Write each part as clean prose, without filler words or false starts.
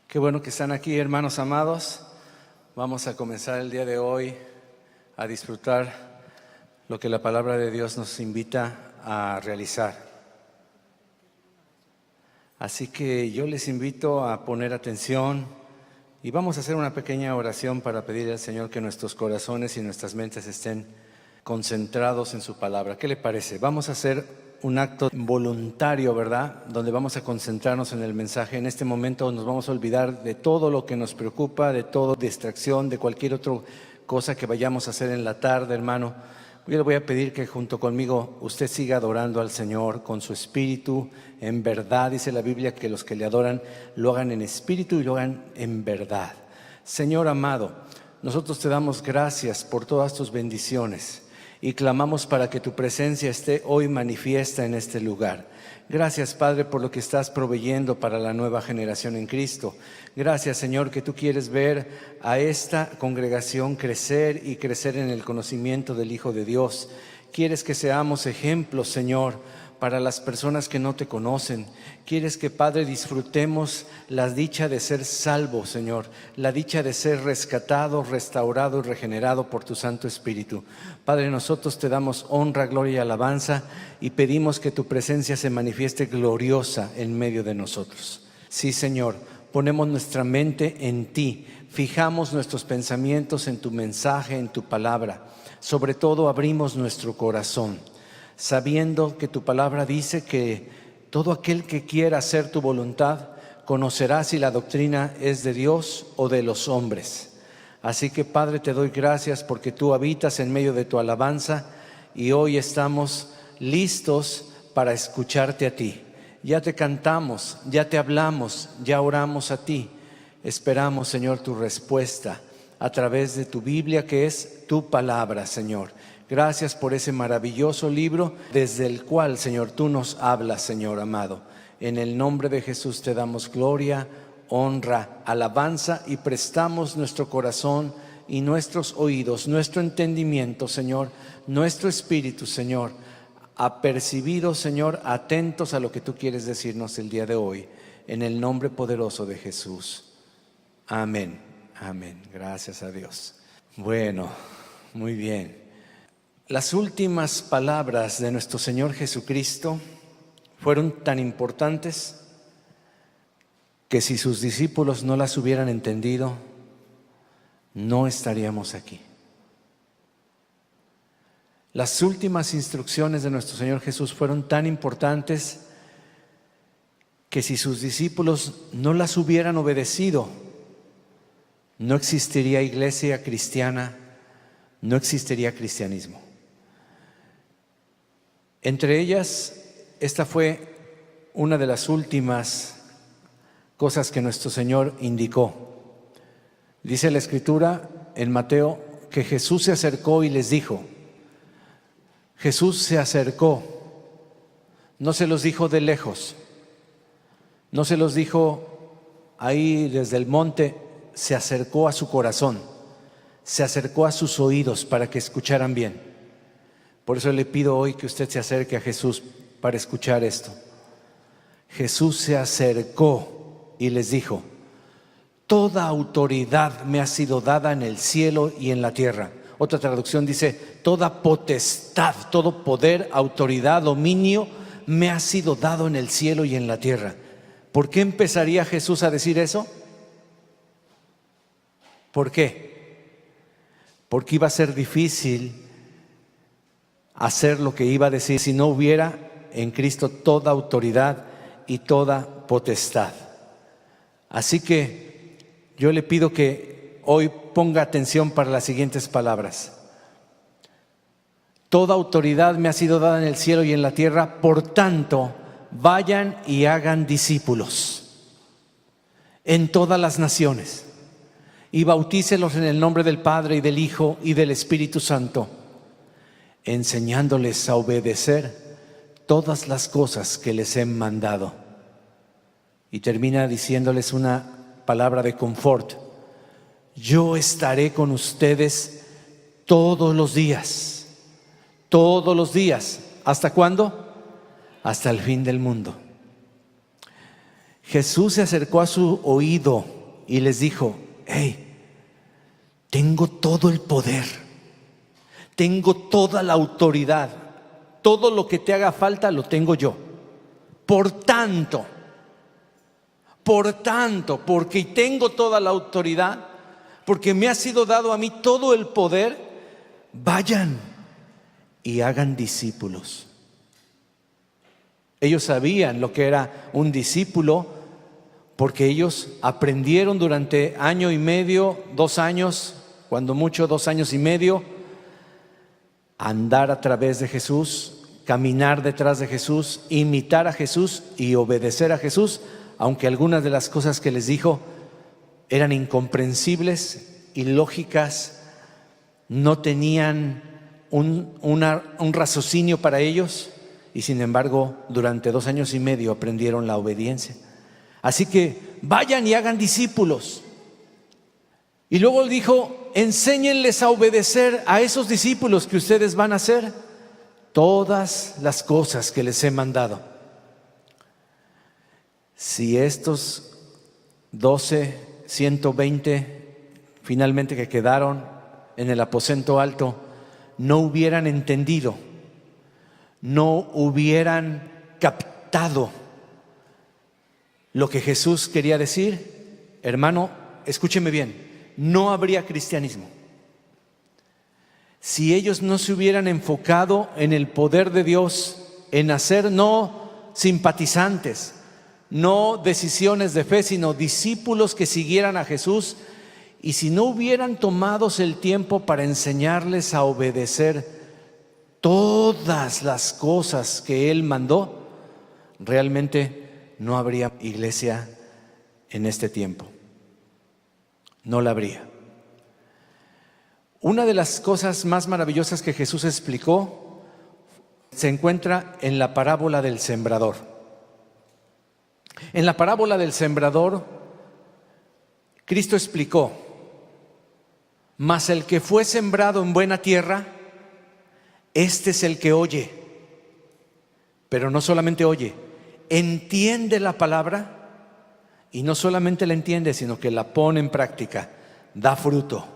Qué bueno que están aquí, hermanos amados. Vamos a comenzar el día de hoy a disfrutar lo que la palabra de Dios nos invita a realizar. Así que yo les invito a poner atención y vamos a hacer una pequeña oración para pedir al Señor que nuestros corazones y nuestras mentes estén concentrados en su palabra. ¿Qué le parece? Vamos a hacer un acto voluntario, ¿verdad? Donde vamos a concentrarnos en el mensaje. En este momento nos vamos a olvidar de todo lo que nos preocupa, de toda distracción, de cualquier otra cosa que vayamos a hacer en la tarde, hermano. Yo le voy a pedir que junto conmigo usted siga adorando al Señor con su espíritu, en verdad. Dice la Biblia que los que le adoran lo hagan en espíritu y lo hagan en verdad. Señor amado, nosotros te damos gracias por todas tus bendiciones y clamamos para que tu presencia esté hoy manifiesta en este lugar. Gracias, Padre, por lo que estás proveyendo para la nueva generación en Cristo. Gracias, Señor, que tú quieres ver a esta congregación crecer y crecer en el conocimiento del Hijo de Dios. Quieres que seamos ejemplos, Señor, para las personas que no te conocen. Quieres que, Padre, disfrutemos la dicha de ser salvos, Señor, la dicha de ser rescatado, restaurado y regenerado por tu Santo Espíritu. Padre, nosotros te damos honra, gloria y alabanza y pedimos que tu presencia se manifieste gloriosa en medio de nosotros. Sí, Señor, ponemos nuestra mente en ti, fijamos nuestros pensamientos en tu mensaje, en tu palabra. Sobre todo abrimos nuestro corazón, sabiendo que tu palabra dice que todo aquel que quiera hacer tu voluntad conocerá si la doctrina es de Dios o de los hombres. Así que, Padre, te doy gracias porque tú habitas en medio de tu alabanza y hoy estamos listos para escucharte a ti. Ya te cantamos, ya te hablamos, ya oramos a ti. Esperamos, Señor, tu respuesta a través de tu Biblia, que es tu palabra, Señor. Gracias por ese maravilloso libro desde el cual, Señor, tú nos hablas, Señor amado. En el nombre de Jesús te damos gloria, honra, alabanza y prestamos nuestro corazón y nuestros oídos, nuestro entendimiento, Señor, nuestro espíritu, Señor, apercibidos, Señor, atentos a lo que tú quieres decirnos el día de hoy. En el nombre poderoso de Jesús. Amén. Amén. Gracias a Dios. Bueno, muy bien. Las últimas palabras de nuestro Señor Jesucristo fueron tan importantes que si sus discípulos no las hubieran entendido, no estaríamos aquí. Las últimas instrucciones de nuestro Señor Jesús fueron tan importantes que si sus discípulos no las hubieran obedecido, no existiría iglesia cristiana, no existiría cristianismo. Entre ellas, esta fue una de las últimas cosas que nuestro Señor indicó. Dice la Escritura en Mateo que Jesús se acercó y les dijo. Jesús se acercó, no se los dijo de lejos, no se los dijo ahí desde el monte, se acercó a su corazón, se acercó a sus oídos para que escucharan bien. Por eso le pido hoy que usted se acerque a Jesús para escuchar esto. Jesús se acercó y les dijo: toda autoridad me ha sido dada en el cielo y en la tierra. Otra traducción dice: toda potestad, todo poder, autoridad, dominio me ha sido dado en el cielo y en la tierra. ¿Por qué empezaría Jesús a decir eso? ¿Por qué? Porque iba a ser difícil hacer lo que iba a decir si no hubiera en Cristo toda autoridad y toda potestad. Así que yo le pido que hoy ponga atención para las siguientes palabras. Toda autoridad me ha sido dada en el cielo y en la tierra, por tanto, vayan y hagan discípulos en todas las naciones y bautícelos en el nombre del Padre y del Hijo y del Espíritu Santo, enseñándoles a obedecer todas las cosas que les he mandado. Y termina diciéndoles una palabra de confort: yo estaré con ustedes todos los días. Todos los días. ¿Hasta cuándo? Hasta el fin del mundo. Jesús se acercó a su oído y les dijo: hey, tengo todo el poder, tengo toda la autoridad, todo lo que te haga falta lo tengo yo. Por tanto, porque tengo toda la autoridad, porque me ha sido dado a mí todo el poder, vayan y hagan discípulos. Ellos sabían lo que era un discípulo, porque ellos aprendieron durante 1 año y medio, 2 años, cuando mucho 2 años y medio, a andar a través de Jesús, caminar detrás de Jesús, imitar a Jesús y obedecer a Jesús, aunque algunas de las cosas que les dijo eran incomprensibles, ilógicas, no tenían un raciocinio para ellos, y sin embargo durante 2 años y medio aprendieron la obediencia. Así que vayan y hagan discípulos. Y luego dijo: enséñenles a obedecer a esos discípulos que ustedes van a hacer todas las cosas que les he mandado. Si estos 120 finalmente que quedaron en el aposento alto no hubieran entendido, no hubieran captado lo que Jesús quería decir, hermano, escúcheme bien, no habría cristianismo. Si ellos no se hubieran enfocado en el poder de Dios, en hacer no simpatizantes, no decisiones de fe, sino discípulos que siguieran a Jesús, y si no hubieran tomado el tiempo para enseñarles a obedecer todas las cosas que Él mandó, realmente no habría iglesia en este tiempo. No la habría. Una de las cosas más maravillosas que Jesús explicó se encuentra en la parábola del sembrador. En la parábola del sembrador, Cristo explicó: mas el que fue sembrado en buena tierra, este es el que oye, pero no solamente oye, entiende la palabra, y no solamente la entiende, sino que la pone en práctica, da fruto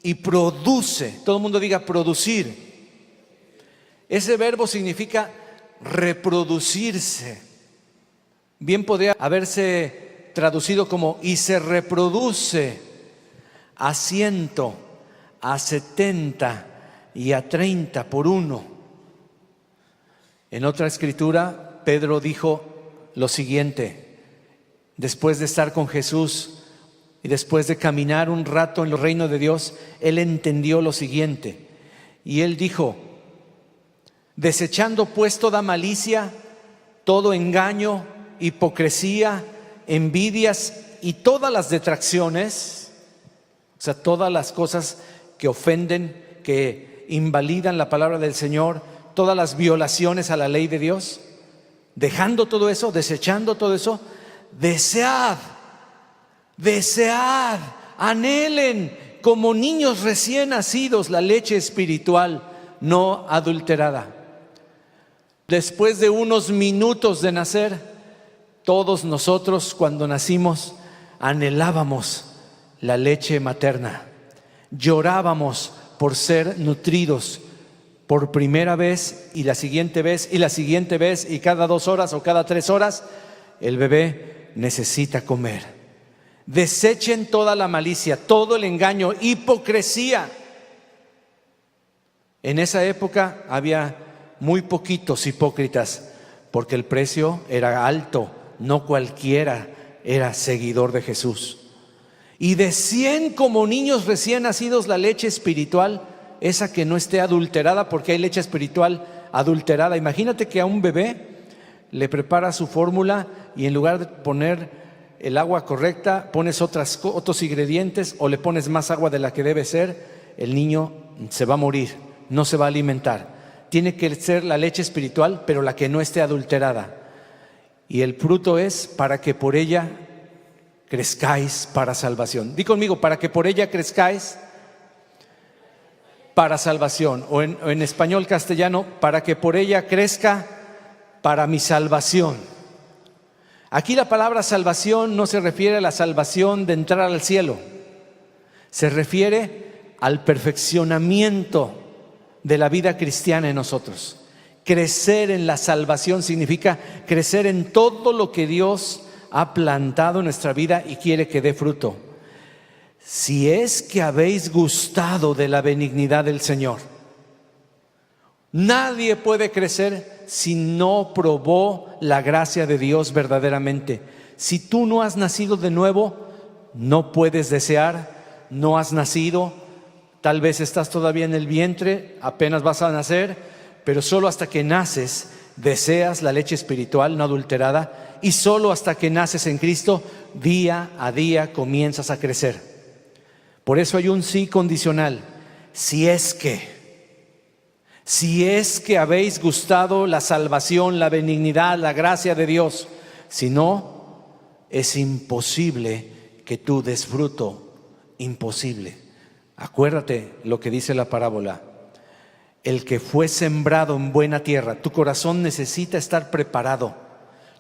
y produce. Todo el mundo diga producir. Ese verbo significa reproducirse. Bien podría haberse traducido como: y se reproduce a 100, a 70 y a 30 por uno. En otra escritura, Pedro dijo lo siguiente, después de estar con Jesús y después de caminar un rato en el reino de Dios, él entendió lo siguiente, y él dijo: desechando pues toda malicia, todo engaño, hipocresía, envidias y todas las detracciones, o sea, todas las cosas que ofenden, que invalidan la palabra del Señor, todas las violaciones a la ley de Dios, dejando todo eso, desechando todo eso, desead, anhelen como niños recién nacidos la leche espiritual no adulterada. Después de unos minutos de nacer, todos nosotros cuando nacimos anhelábamos la leche materna, llorábamos por ser nutridos por primera vez, y la siguiente vez, y la siguiente vez, y cada 2 horas o cada 3 horas el bebé necesita comer. Desechen toda la malicia, todo el engaño, hipocresía. En esa época había muy poquitos hipócritas, porque el precio era alto, no cualquiera era seguidor de Jesús. Y decían como niños recién nacidos la leche espiritual, esa que no esté adulterada, porque hay leche espiritual adulterada. Imagínate que a un bebé le preparas su fórmula y en lugar de poner el agua correcta, pones otros ingredientes, o le pones más agua de la que debe ser, el niño se va a morir, no se va a alimentar. Tiene que ser la leche espiritual, pero la que no esté adulterada. Y el fruto es para que por ella crezcáis para salvación. Di conmigo: para que por ella crezcáis para salvación. O en español castellano: para que por ella crezca para mi salvación. Aquí la palabra salvación no se refiere a la salvación de entrar al cielo, se refiere al perfeccionamiento de la vida cristiana en nosotros. Crecer en la salvación significa crecer en todo lo que Dios ha plantado en nuestra vida y quiere que dé fruto. Si es que habéis gustado de la benignidad del Señor. Nadie puede crecer si no probó la gracia de Dios verdaderamente. Si tú no has nacido de nuevo, no puedes desear, no has nacido, tal vez estás todavía en el vientre, apenas vas a nacer, pero solo hasta que naces deseas la leche espiritual no adulterada, y solo hasta que naces en Cristo, día a día comienzas a crecer. Por eso hay un sí condicional: si es que habéis gustado la salvación, la benignidad, la gracia de Dios. Si no, es imposible que tú des fruto, imposible. Acuérdate lo que dice la parábola: el que fue sembrado en buena tierra. Tu corazón necesita estar preparado.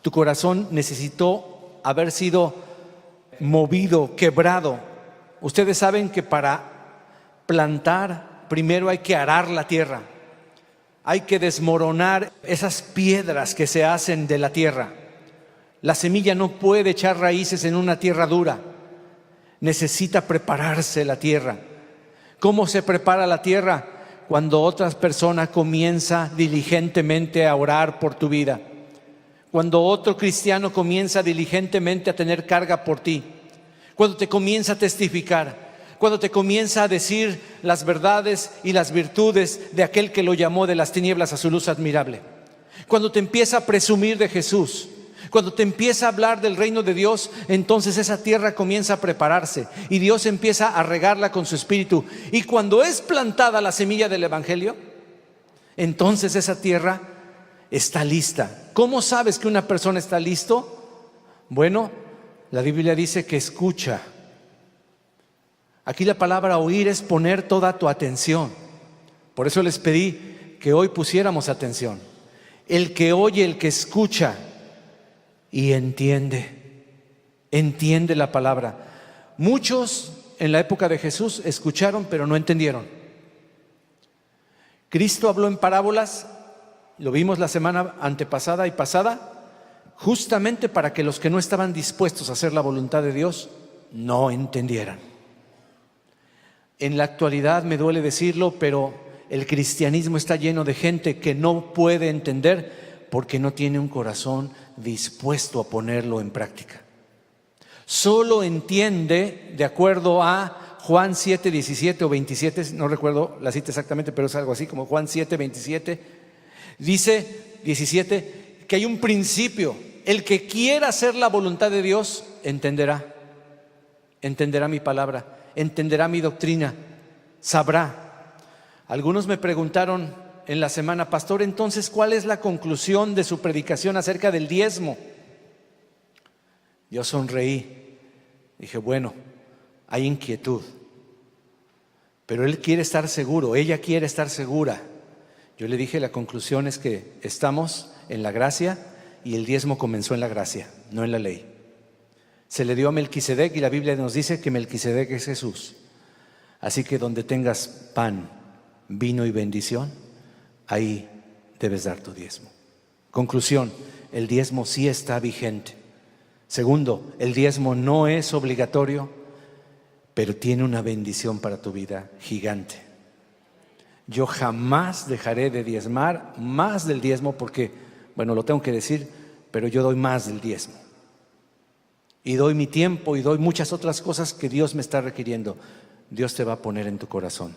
Tu corazón necesitó haber sido movido, quebrado. Ustedes saben que para plantar primero hay que arar la tierra. Hay que desmoronar esas piedras que se hacen de la tierra. La semilla no puede echar raíces en una tierra dura. Necesita prepararse la tierra. ¿Cómo se prepara la tierra? Cuando otra persona comienza diligentemente a orar por tu vida. Cuando otro cristiano comienza diligentemente a tener carga por ti. Cuando te comienza a testificar. Cuando te comienza a decir las verdades y las virtudes de aquel que lo llamó de las tinieblas a su luz admirable. Cuando te empieza a presumir de Jesús. Cuando te empieza a hablar del reino de Dios, entonces esa tierra comienza a prepararse y Dios empieza a regarla con su espíritu. Y cuando es plantada la semilla del evangelio, entonces esa tierra está lista. ¿Cómo sabes que una persona está listo? Bueno, la Biblia dice que escucha. Aquí la palabra oír es poner toda tu atención. Por eso les pedí que hoy pusiéramos atención. El que oye, el que escucha y entiende la palabra. Muchos en la época de Jesús escucharon pero no entendieron. Cristo habló en parábolas, lo vimos la semana antepasada y pasada, justamente para que los que no estaban dispuestos a hacer la voluntad de Dios no entendieran. En la actualidad, me duele decirlo, pero el cristianismo está lleno de gente que no puede entender porque no tiene un corazón dispuesto a ponerlo en práctica. Solo entiende de acuerdo a Juan 7, 17 o 27, no recuerdo la cita exactamente, pero es algo así como Juan 7, 27. Dice 17 que hay un principio: el que quiera hacer la voluntad de Dios entenderá mi palabra, entenderá mi doctrina, sabrá. Algunos me preguntaron en la semana: pastor, entonces, ¿cuál es la conclusión de su predicación acerca del diezmo? Yo sonreí, dije, bueno, hay inquietud, pero él quiere estar seguro, ella quiere estar segura. Yo le dije, la conclusión es que estamos en la gracia y el diezmo comenzó en la gracia, no en la ley. Se le dio a Melquisedec y la Biblia nos dice que Melquisedec es Jesús. Así que donde tengas pan, vino y bendición, ahí debes dar tu diezmo. Conclusión: el diezmo sí está vigente. Segundo, el diezmo no es obligatorio, pero tiene una bendición para tu vida gigante. Yo jamás dejaré de diezmar más del diezmo porque, bueno, lo tengo que decir, pero yo doy más del diezmo. Y doy mi tiempo y doy muchas otras cosas que Dios me está requiriendo. Dios te va a poner en tu corazón.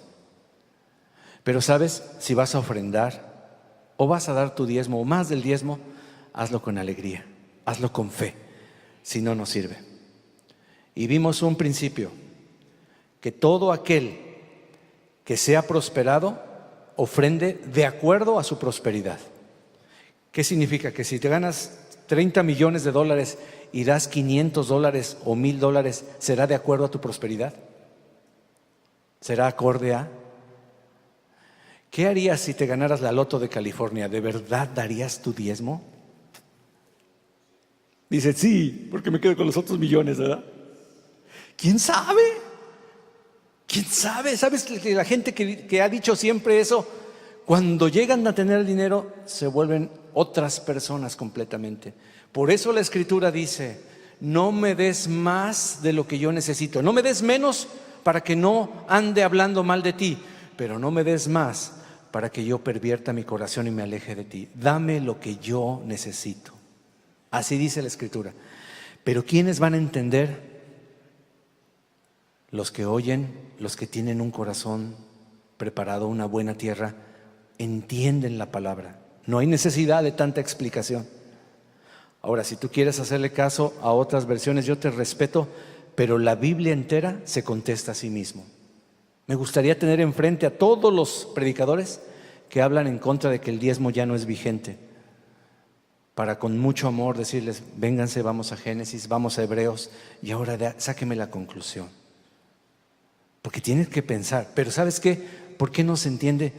Pero sabes, si vas a ofrendar o vas a dar tu diezmo o más del diezmo, hazlo con alegría, hazlo con fe. Si no, no sirve. Y vimos un principio: que todo aquel que sea prosperado ofrende de acuerdo a su prosperidad. ¿Qué significa? Que si te ganas 30 millones de dólares y das $500 o $1,000, ¿será de acuerdo a tu prosperidad? ¿Será acorde a? ¿Qué harías si te ganaras la loto de California? ¿De verdad darías tu diezmo? Dice, sí, porque me quedo con los otros millones, ¿verdad? ¿Quién sabe? ¿Quién sabe? ¿Sabes que la gente que ha dicho siempre eso, cuando llegan a tener dinero, se vuelven otras personas completamente? Por eso la Escritura dice, no me des más de lo que yo necesito. No me des menos para que no ande hablando mal de ti, pero no me des más para que yo pervierta mi corazón y me aleje de ti. Dame lo que yo necesito. Así dice la Escritura. Pero ¿quiénes van a entender? Los que oyen, los que tienen un corazón preparado, una buena tierra, entienden la palabra. No hay necesidad de tanta explicación. Ahora, si tú quieres hacerle caso a otras versiones, yo te respeto, pero la Biblia entera se contesta a sí mismo. Me gustaría tener enfrente a todos los predicadores que hablan en contra de que el diezmo ya no es vigente, para con mucho amor decirles, vénganse, vamos a Génesis, vamos a Hebreos, y ahora sáqueme la conclusión. Porque tienes que pensar, pero ¿sabes qué? ¿Por qué no se entiende?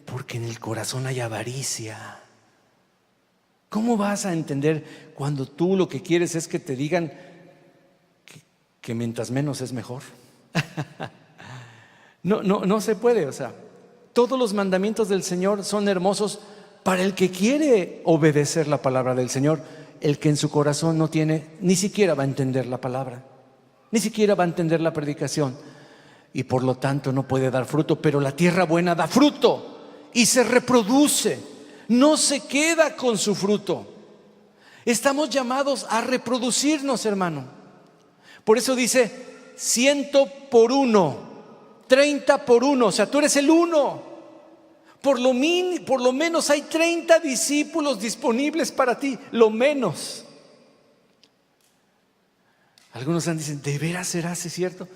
Porque en el corazón hay avaricia. ¿Cómo vas a entender cuando tú lo que quieres es que te digan que mientras menos es mejor? No se puede, o sea, todos los mandamientos del Señor son hermosos para el que quiere obedecer la palabra del Señor. El que en su corazón no tiene, ni siquiera va a entender la palabra, ni siquiera va a entender la predicación, y por lo tanto no puede dar fruto. Pero la tierra buena da fruto y se reproduce, no se queda con su fruto. Estamos llamados a reproducirnos, hermano. Por eso dice 100 por 1, 30 por 1, o sea, tú eres el 1. Por lo menos hay 30 discípulos disponibles para ti, lo menos. Algunos dicen, ¿de veras será así cierto?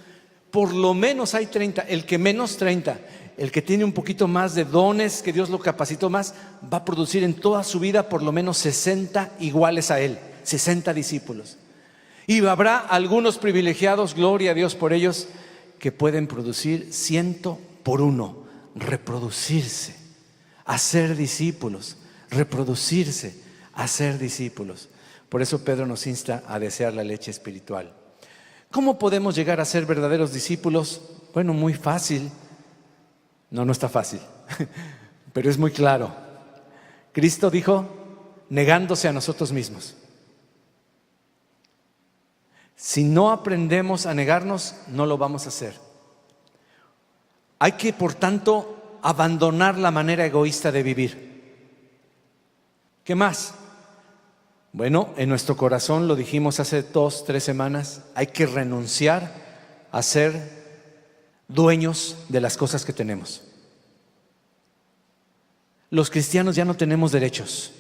Por lo menos hay 30, el que menos 30, el que tiene un poquito más de dones, que Dios lo capacitó más, va a producir en toda su vida por lo menos 60 iguales a él, 60 discípulos. Y habrá algunos privilegiados, gloria a Dios por ellos, que pueden producir 100 por 1, reproducirse, hacer discípulos, reproducirse, hacer discípulos. Por eso Pedro nos insta a desear la leche espiritual. ¿Cómo podemos llegar a ser verdaderos discípulos? Bueno, muy fácil. No está fácil, pero es muy claro. Cristo dijo, negándose a nosotros mismos. Si no aprendemos a negarnos, no lo vamos a hacer. Hay que, por tanto, abandonar la manera egoísta de vivir. ¿Qué más? Bueno, en nuestro corazón, lo dijimos hace 2-3 semanas, hay que renunciar a ser dueños de las cosas que tenemos. Los cristianos ya no tenemos derechos.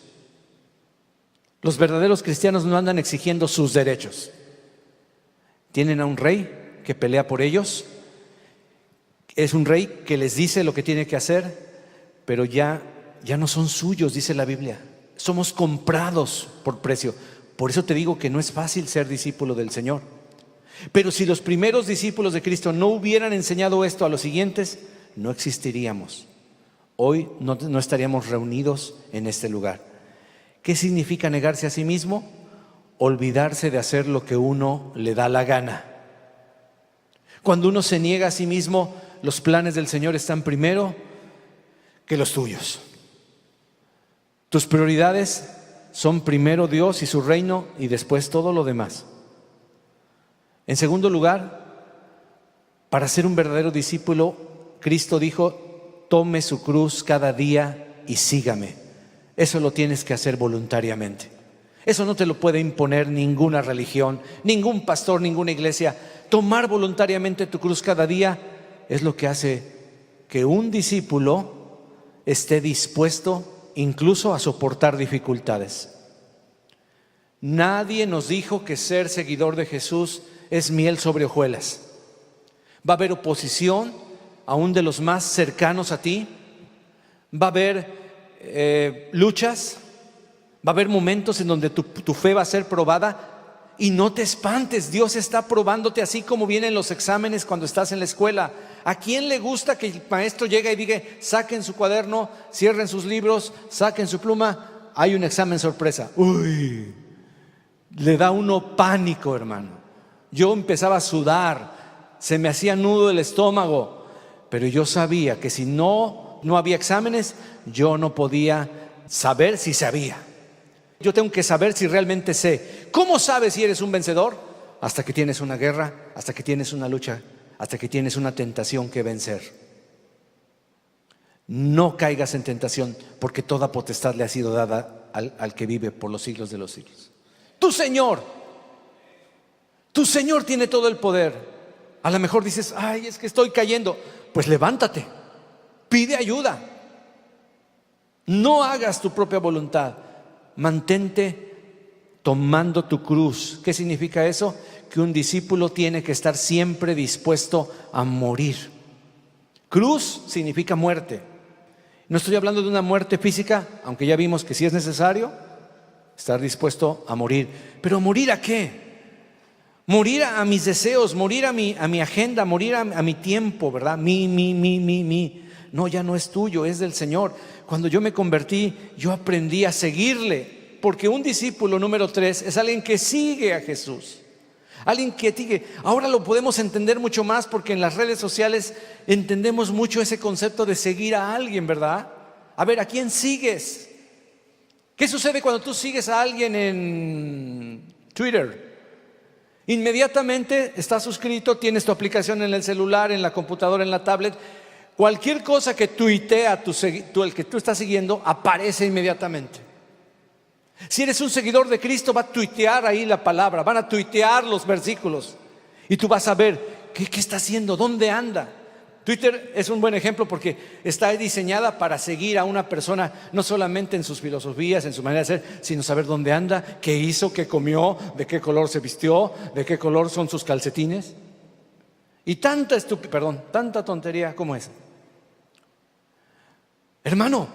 Los verdaderos cristianos no andan exigiendo sus derechos. Tienen a un rey que pelea por ellos. Es un rey que les dice lo que tiene que hacer, pero ya no son suyos, dice la Biblia. Somos comprados por precio. Por eso te digo que no es fácil ser discípulo del Señor. Pero si los primeros discípulos de Cristo no hubieran enseñado esto a los siguientes, no existiríamos. Hoy no estaríamos reunidos en este lugar. ¿Qué significa negarse a sí mismo? Olvidarse de hacer lo que uno le da la gana. Cuando uno se niega a sí mismo, los planes del Señor están primero que los tuyos. Tus prioridades son primero Dios y su reino y después todo lo demás. En segundo lugar, para ser un verdadero discípulo, Cristo dijo, tome su cruz cada día y sígame. Eso lo tienes que hacer voluntariamente. Eso no te lo puede imponer ninguna religión, ningún pastor, ninguna iglesia. Tomar voluntariamente tu cruz cada día es lo que hace que un discípulo esté dispuesto incluso a soportar dificultades. Nadie nos dijo que ser seguidor de Jesús es miel sobre hojuelas. Va a haber oposición, aún de los más cercanos a ti. Va a haber luchas. Va a haber momentos en donde tu fe va a ser probada. Y no te espantes, Dios está probándote así como vienen los exámenes cuando estás en la escuela. ¿A quién le gusta que el maestro llegue y diga, saquen su cuaderno, cierren sus libros, saquen su pluma, hay un examen sorpresa? Uy, Le da uno pánico, hermano. Yo empezaba a sudar, se me hacía nudo el estómago, pero yo sabía que si no había exámenes, yo no podía saber si sabía. Yo tengo que saber si realmente sé. ¿Cómo sabes si eres un vencedor? Hasta que tienes una guerra, hasta que tienes una lucha, hasta que tienes una tentación que vencer. No caigas en tentación, porque toda potestad le ha sido dada al que vive por los siglos de los siglos. Tu Señor tiene todo el poder. A lo mejor dices, ay, es que estoy cayendo. Pues levántate, pide ayuda. No hagas tu propia voluntad. Mantente tomando tu cruz. ¿Qué significa eso? Que un discípulo tiene que estar siempre dispuesto a morir. Cruz significa muerte. No estoy hablando de una muerte física, aunque ya vimos que sí es necesario estar dispuesto a morir. ¿Pero morir a qué? Morir a mis deseos, morir a mi agenda, morir a mi tiempo, ¿verdad? Mi. No, ya no es tuyo, es del Señor. Cuando yo me convertí, yo aprendí a seguirle, porque un discípulo número 3 es alguien que sigue a Jesús. Alguien que sigue. Ahora lo podemos entender mucho más porque en las redes sociales entendemos mucho ese concepto de seguir a alguien, ¿verdad? A ver, ¿a quién sigues? ¿Qué sucede cuando tú sigues a alguien en Twitter? Inmediatamente estás suscrito, tienes tu aplicación en el celular, en la computadora, en la tablet. Cualquier cosa que tuitea el que tú estás siguiendo aparece inmediatamente. Si eres un seguidor de Cristo, va a tuitear ahí la palabra, van a tuitear los versículos y tú vas a ver qué está haciendo, dónde anda. Twitter es un buen ejemplo porque está diseñada para seguir a una persona, no solamente en sus filosofías, en su manera de ser, sino saber dónde anda, qué hizo, qué comió, de qué color se vistió, de qué color son sus calcetines. Y tanta tontería como esa. Hermano,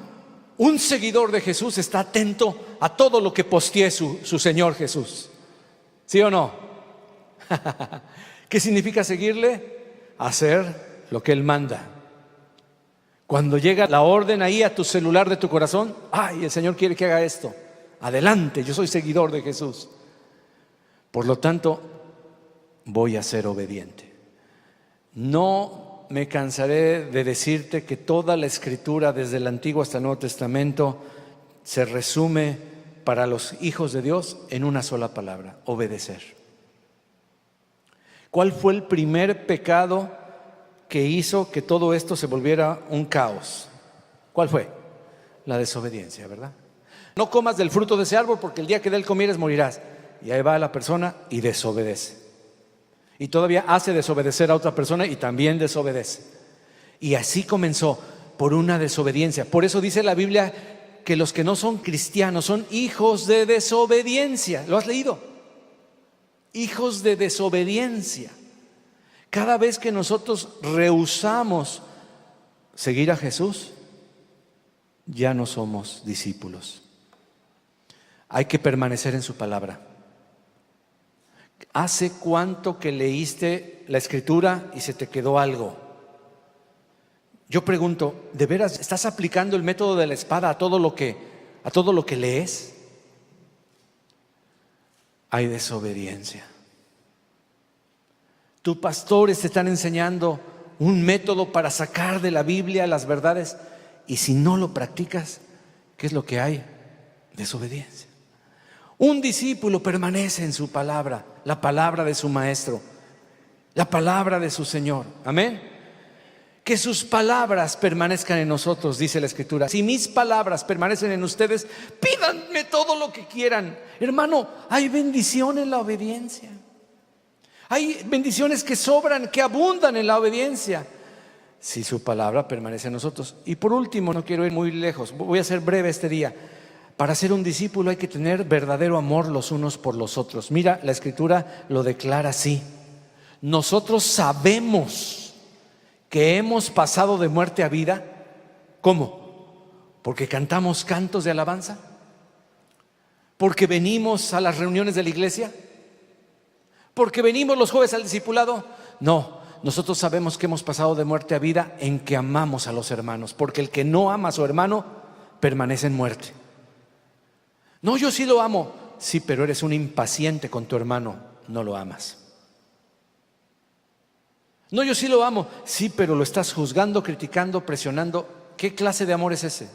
un seguidor de Jesús está atento a todo lo que postee su Señor Jesús. ¿Sí o no? ¿Qué significa seguirle? Hacer lo que Él manda. Cuando llega la orden ahí a tu celular de tu corazón, ay, el Señor quiere que haga esto. Adelante, yo soy seguidor de Jesús. Por lo tanto, voy a ser obediente. No me cansaré de decirte que toda la Escritura, desde el Antiguo hasta el Nuevo Testamento, se resume para los hijos de Dios en una sola palabra: obedecer. ¿Cuál fue el primer pecado que hizo que todo esto se volviera un caos? ¿Cuál fue? La desobediencia, ¿verdad? No comas del fruto de ese árbol porque el día que de él comieres morirás. Y ahí va la persona y desobedece. Y todavía hace desobedecer a otra persona y también desobedece. Y así comenzó, por una desobediencia. Por eso dice la Biblia que los que no son cristianos son hijos de desobediencia. ¿Lo has leído? Hijos de desobediencia. Cada vez que nosotros rehusamos seguir a Jesús, ya no somos discípulos. Hay que permanecer en su palabra. ¿Hace cuánto que leíste la Escritura y se te quedó algo? Yo pregunto, ¿de veras estás aplicando el método de la espada a todo lo que lees? Hay desobediencia. Tus pastores te están enseñando un método para sacar de la Biblia las verdades, y si no lo practicas, ¿qué es lo que hay? Desobediencia. Un discípulo permanece en su palabra, la palabra de su maestro, la palabra de su Señor. Amén. Que sus palabras permanezcan en nosotros, dice la Escritura. Si mis palabras permanecen en ustedes, pídanme todo lo que quieran. Hermano, hay bendición en la obediencia. Hay bendiciones que sobran, que abundan en la obediencia, si su palabra permanece en nosotros. Y por último, no quiero ir muy lejos, voy a ser breve este día. Para ser un discípulo hay que tener verdadero amor los unos por los otros. Mira, la Escritura lo declara así: nosotros sabemos que hemos pasado de muerte a vida. ¿Cómo? Porque cantamos cantos de alabanza, porque venimos a las reuniones de la iglesia, porque venimos los jueves al discipulado. No, nosotros sabemos que hemos pasado de muerte a vida en que amamos a los hermanos, porque el que no ama a su hermano permanece en muerte. No, yo sí lo amo. Sí, pero eres un impaciente con tu hermano, no lo amas. No, yo sí lo amo. Sí, pero lo estás juzgando, criticando, presionando. ¿Qué clase de amor es ese?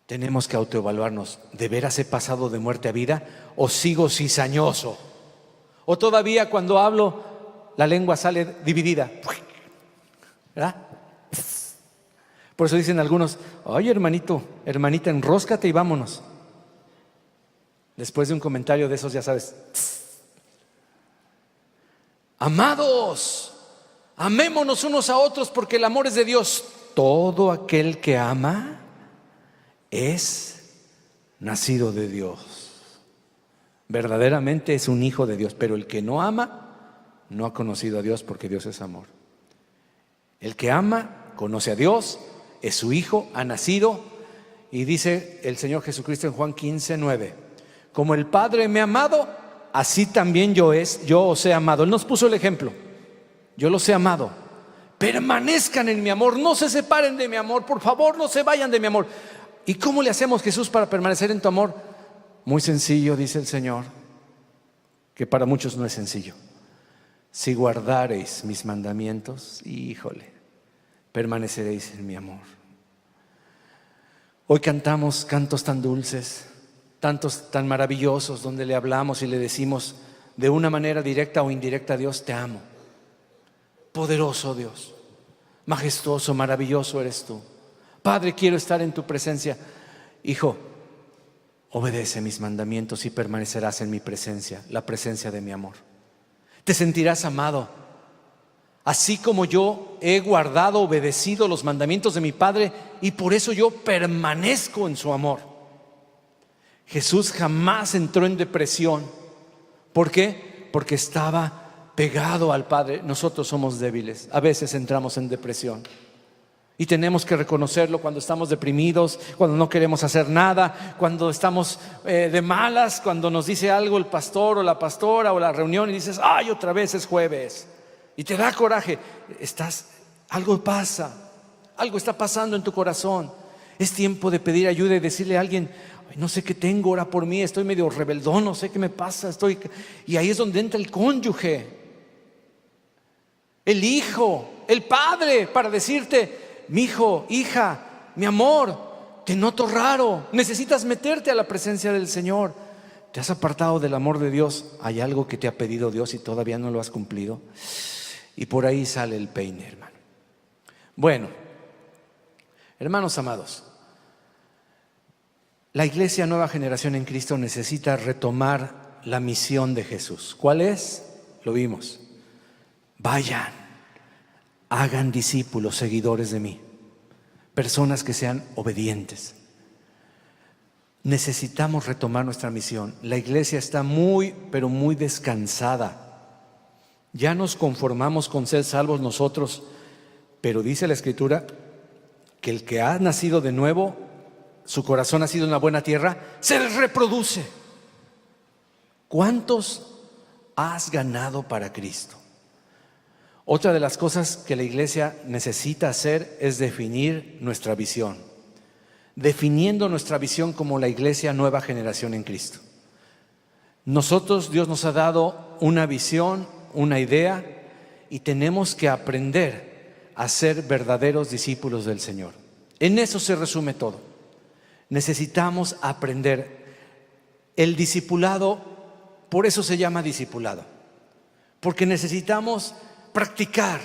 Tenemos que autoevaluarnos. ¿De veras he pasado de muerte a vida o sigo cizañoso? O todavía cuando hablo la lengua sale dividida, ¿verdad? Por eso dicen algunos: ay, hermanito, hermanita, enróscate y vámonos. Después de un comentario de esos, ya sabes. Amados, amémonos unos a otros, porque el amor es de Dios. Todo aquel que ama es nacido de Dios. Verdaderamente es un hijo de Dios. Pero el que no ama no ha conocido a Dios, porque Dios es amor. El que ama conoce a Dios, es su hijo, ha nacido. Y dice el Señor Jesucristo en Juan 15:9: como el Padre me ha amado, así también yo os he amado. Él nos puso el ejemplo. Yo los he amado. Permanezcan en mi amor, no se separen de mi amor, por favor, no se vayan de mi amor. ¿Y cómo le hacemos, Jesús, para permanecer en tu amor? Muy sencillo, dice el Señor, que para muchos no es sencillo. Si guardareis mis mandamientos, híjole, permaneceréis en mi amor. Hoy cantamos cantos tan dulces, tantos tan maravillosos, donde le hablamos y le decimos de una manera directa o indirecta a Dios: te amo. Poderoso Dios, majestuoso, maravilloso eres tú. Padre, quiero estar en tu presencia. Hijo, obedece mis mandamientos y permanecerás en mi presencia, la presencia de mi amor. Te sentirás amado. Así como yo he guardado, obedecido los mandamientos de mi Padre, y por eso yo permanezco en su amor. Jesús jamás entró en depresión. ¿Por qué? Porque estaba pegado al Padre. Nosotros somos débiles, a veces entramos en depresión. Y tenemos que reconocerlo cuando estamos deprimidos, cuando no queremos hacer nada, cuando estamos de malas, cuando nos dice algo el pastor o la pastora o la reunión y dices: ay, otra vez es jueves. Y te da coraje. Algo pasa, algo está pasando en tu corazón. Es tiempo de pedir ayuda y decirle a alguien: no sé qué tengo, ora por mí, estoy medio rebeldón, no sé qué me pasa. Y ahí es donde entra el cónyuge, el hijo, el padre, para decirte: mi hijo, hija, mi amor, te noto raro, necesitas meterte a la presencia del Señor. ¿Te has apartado del amor de Dios? ¿Hay algo que te ha pedido Dios y todavía no lo has cumplido? Y por ahí sale el peine, hermano. Bueno, hermanos amados, la iglesia Nueva Generación en Cristo necesita retomar la misión de Jesús. ¿Cuál es? Lo vimos. Vayan, hagan discípulos, seguidores de mí, personas que sean obedientes. Necesitamos retomar nuestra misión. La iglesia está muy, pero muy descansada. Ya nos conformamos con ser salvos nosotros, pero dice la Escritura que el que ha nacido de nuevo, su corazón ha sido en la buena tierra, se reproduce. ¿Cuántos has ganado para Cristo? Otra de las cosas que la iglesia necesita hacer es definir nuestra visión. Definiendo nuestra visión como la iglesia Nueva Generación en Cristo. Nosotros, Dios nos ha dado una visión, una idea, y tenemos que aprender a ser verdaderos discípulos del Señor. En eso se resume todo. Necesitamos aprender. El discipulado, por eso se llama discipulado, porque necesitamos practicar,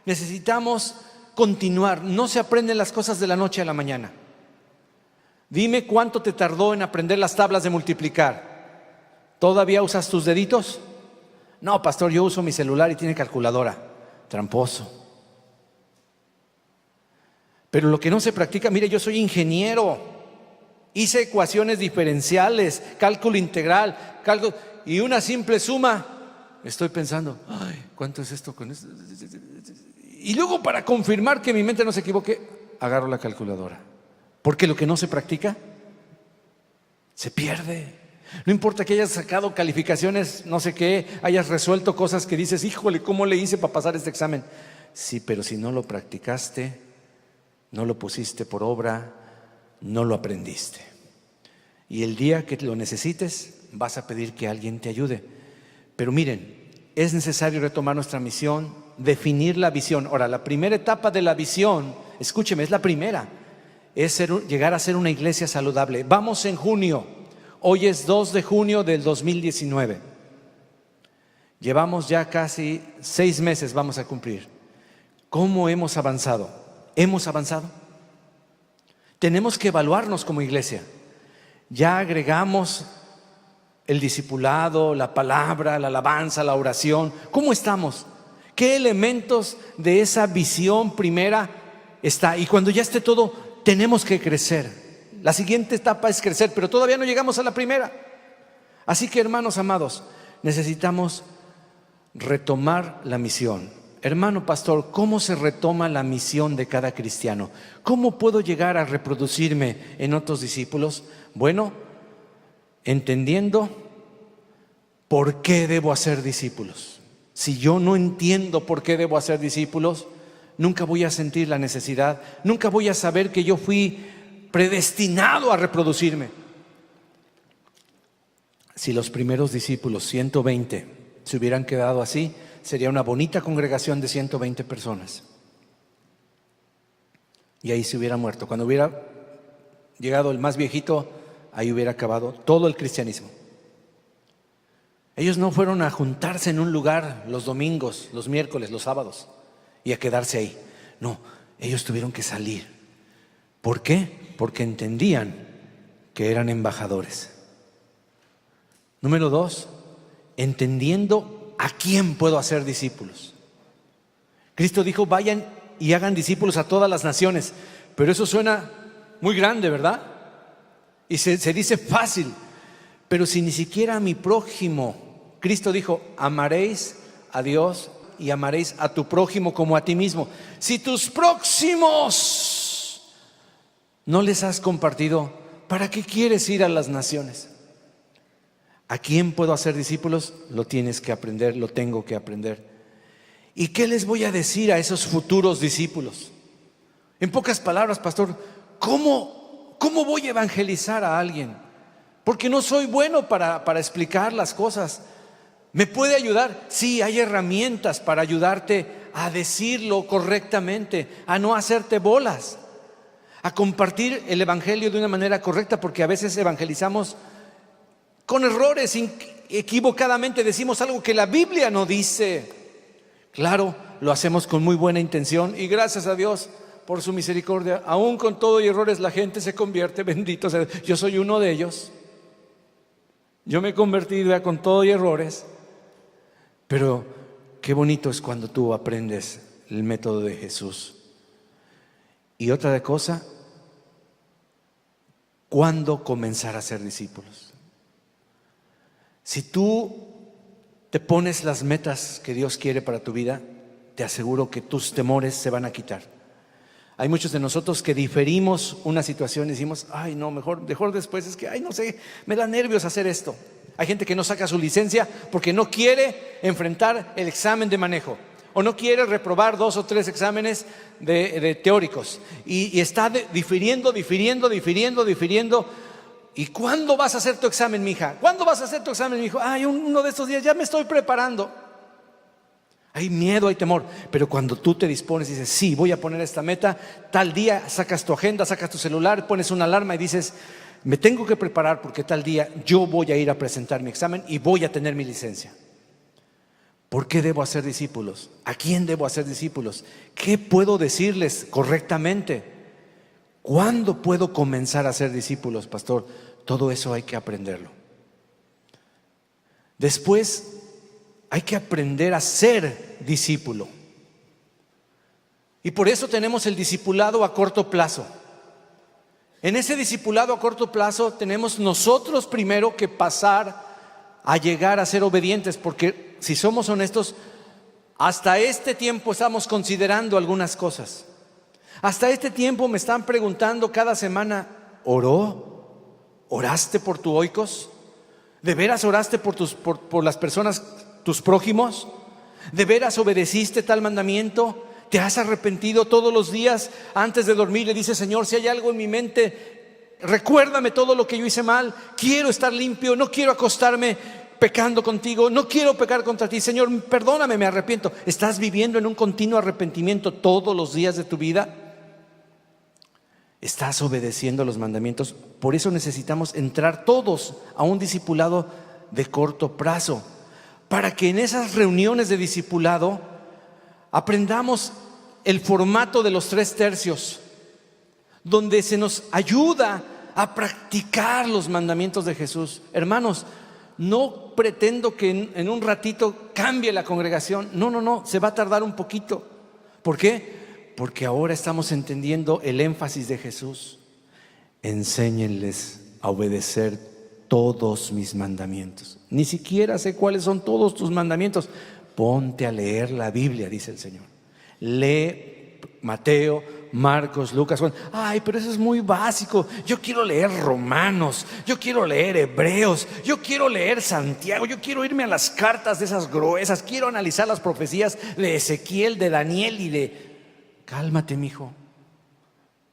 necesitamos continuar. No se aprenden las cosas de la noche a la mañana. Dime cuánto te tardó en aprender las tablas de multiplicar. ¿Todavía usas tus deditos? No, pastor, yo uso mi celular y tiene calculadora. Tramposo. Pero lo que no se practica, mire, yo soy ingeniero, hice ecuaciones diferenciales, cálculo integral, y una simple suma. Estoy pensando: ay, ¿cuánto es esto con esto? Y luego, para confirmar que mi mente no se equivoque, agarro la calculadora. Porque lo que no se practica se pierde. No importa que hayas sacado calificaciones, no sé qué, hayas resuelto cosas que dices: híjole, ¿cómo le hice para pasar este examen? Sí, pero si no lo practicaste, no lo pusiste por obra, no lo aprendiste. Y el día que lo necesites, vas a pedir que alguien te ayude. Pero miren, es necesario retomar nuestra misión, definir la visión. Ahora, la primera etapa de la visión, escúcheme, es la primera, es llegar a ser una iglesia saludable. Vamos en junio, hoy es 2 de junio del 2019. Llevamos ya casi 6 meses, vamos a cumplir. ¿Cómo hemos avanzado? ¿Hemos avanzado? Tenemos que evaluarnos como iglesia. Ya agregamos el discipulado, la palabra, la alabanza, la oración. ¿Cómo estamos? ¿Qué elementos de esa visión primera está? Y cuando ya esté todo, tenemos que crecer. La siguiente etapa es crecer, pero todavía no llegamos a la primera. Así que, hermanos amados, necesitamos retomar la misión. Hermano pastor, ¿cómo se retoma la misión de cada cristiano? ¿Cómo puedo llegar a reproducirme en otros discípulos? Bueno, entendiendo por qué debo hacer discípulos. Si yo no entiendo por qué debo hacer discípulos, nunca voy a sentir la necesidad, nunca voy a saber que yo fui predestinado a reproducirme. Si los primeros discípulos, 120, se hubieran quedado así, sería una bonita congregación de 120 personas. Y ahí se hubiera muerto. Cuando hubiera llegado el más viejito, ahí hubiera acabado todo el cristianismo. Ellos no fueron a juntarse en un lugar los domingos, los miércoles, los sábados y a quedarse ahí. No, ellos tuvieron que salir. ¿Por qué? Porque entendían que eran embajadores. Número 2, entendiendo a quién puedo hacer discípulos. Cristo dijo, vayan y hagan discípulos a todas las naciones. Pero eso suena muy grande, ¿verdad? Y se dice fácil. Pero si ni siquiera a mi prójimo, Cristo dijo, amaréis a Dios y amaréis a tu prójimo como a ti mismo. Si tus próximos no les has compartido, ¿para qué quieres ir a las naciones? ¿A quién puedo hacer discípulos? Lo tienes que aprender, lo tengo que aprender. ¿Y qué les voy a decir a esos futuros discípulos? En pocas palabras, pastor, ¿cómo voy a evangelizar a alguien? Porque no soy bueno para explicar las cosas. ¿Me puede ayudar? Sí, hay herramientas para ayudarte a decirlo correctamente, a no hacerte bolas, a compartir el evangelio de una manera correcta, porque a veces evangelizamos con errores, equivocadamente decimos algo que la Biblia no dice. Claro, lo hacemos con muy buena intención y gracias a Dios por su misericordia, aún con todo y errores la gente se convierte, bendito sea. Yo soy uno de ellos. Yo me he convertido con todo y errores. Pero qué bonito es cuando tú aprendes el método de Jesús. Y otra cosa, ¿cuándo comenzar a ser discípulos? Si tú te pones las metas que Dios quiere para tu vida, te aseguro que tus temores se van a quitar. Hay muchos de nosotros que diferimos una situación y decimos, ay no, mejor después, es que, ay no sé, me da nervios hacer esto. Hay gente que no saca su licencia porque no quiere enfrentar el examen de manejo o no quiere reprobar 2 o 3 exámenes de teóricos y está difiriendo. ¿Y cuándo vas a hacer tu examen, mija? ¿Cuándo vas a hacer tu examen, mijo? Ay, uno de estos días, ya me estoy preparando. Hay miedo, hay temor, pero cuando tú te dispones y dices, sí, voy a poner esta meta, tal día sacas tu agenda, sacas tu celular, pones una alarma y dices, me tengo que preparar porque tal día yo voy a ir a presentar mi examen y voy a tener mi licencia. ¿Por qué debo hacer discípulos? ¿A quién debo hacer discípulos? ¿Qué puedo decirles correctamente? ¿Cuándo puedo comenzar a ser discípulos, pastor? Todo eso hay que aprenderlo. Después hay que aprender a ser discípulo. Y por eso tenemos el discipulado a corto plazo. En ese discipulado a corto plazo tenemos nosotros primero que pasar a llegar a ser obedientes, porque si somos honestos, hasta este tiempo estamos considerando algunas cosas. Hasta este tiempo me están preguntando cada semana, ¿oraste por tu oikos? ¿De veras oraste por las personas, tus prójimos? ¿De veras obedeciste tal mandamiento? ¿Te has arrepentido todos los días antes de dormir? Le dices, Señor, si hay algo en mi mente recuérdame todo lo que yo hice mal, quiero estar limpio, no quiero acostarme pecando contigo, no quiero pecar contra ti, Señor, perdóname, me arrepiento. ¿Estás viviendo en un continuo arrepentimiento todos los días de tu vida? ¿Estás obedeciendo los mandamientos? Por eso necesitamos entrar todos a un discipulado de corto plazo, para que en esas reuniones de discipulado aprendamos el formato de los 3 tercios, donde se nos ayuda a practicar los mandamientos de Jesús. Hermanos, no pretendo que en un ratito cambie la congregación. No, se va a tardar un poquito. ¿Por qué? Porque ahora estamos entendiendo el énfasis de Jesús. Enséñenles a obedecer todos mis mandamientos. Ni siquiera sé cuáles son todos tus mandamientos. Ponte a leer la Biblia, dice el Señor. Lee Mateo, Marcos, Lucas, Juan. Ay, pero eso es muy básico. Yo quiero leer Romanos, yo quiero leer Hebreos, yo quiero leer Santiago, yo quiero irme a las cartas de esas gruesas, quiero analizar las profecías de Ezequiel, de Daniel y de... Cálmate, mijo.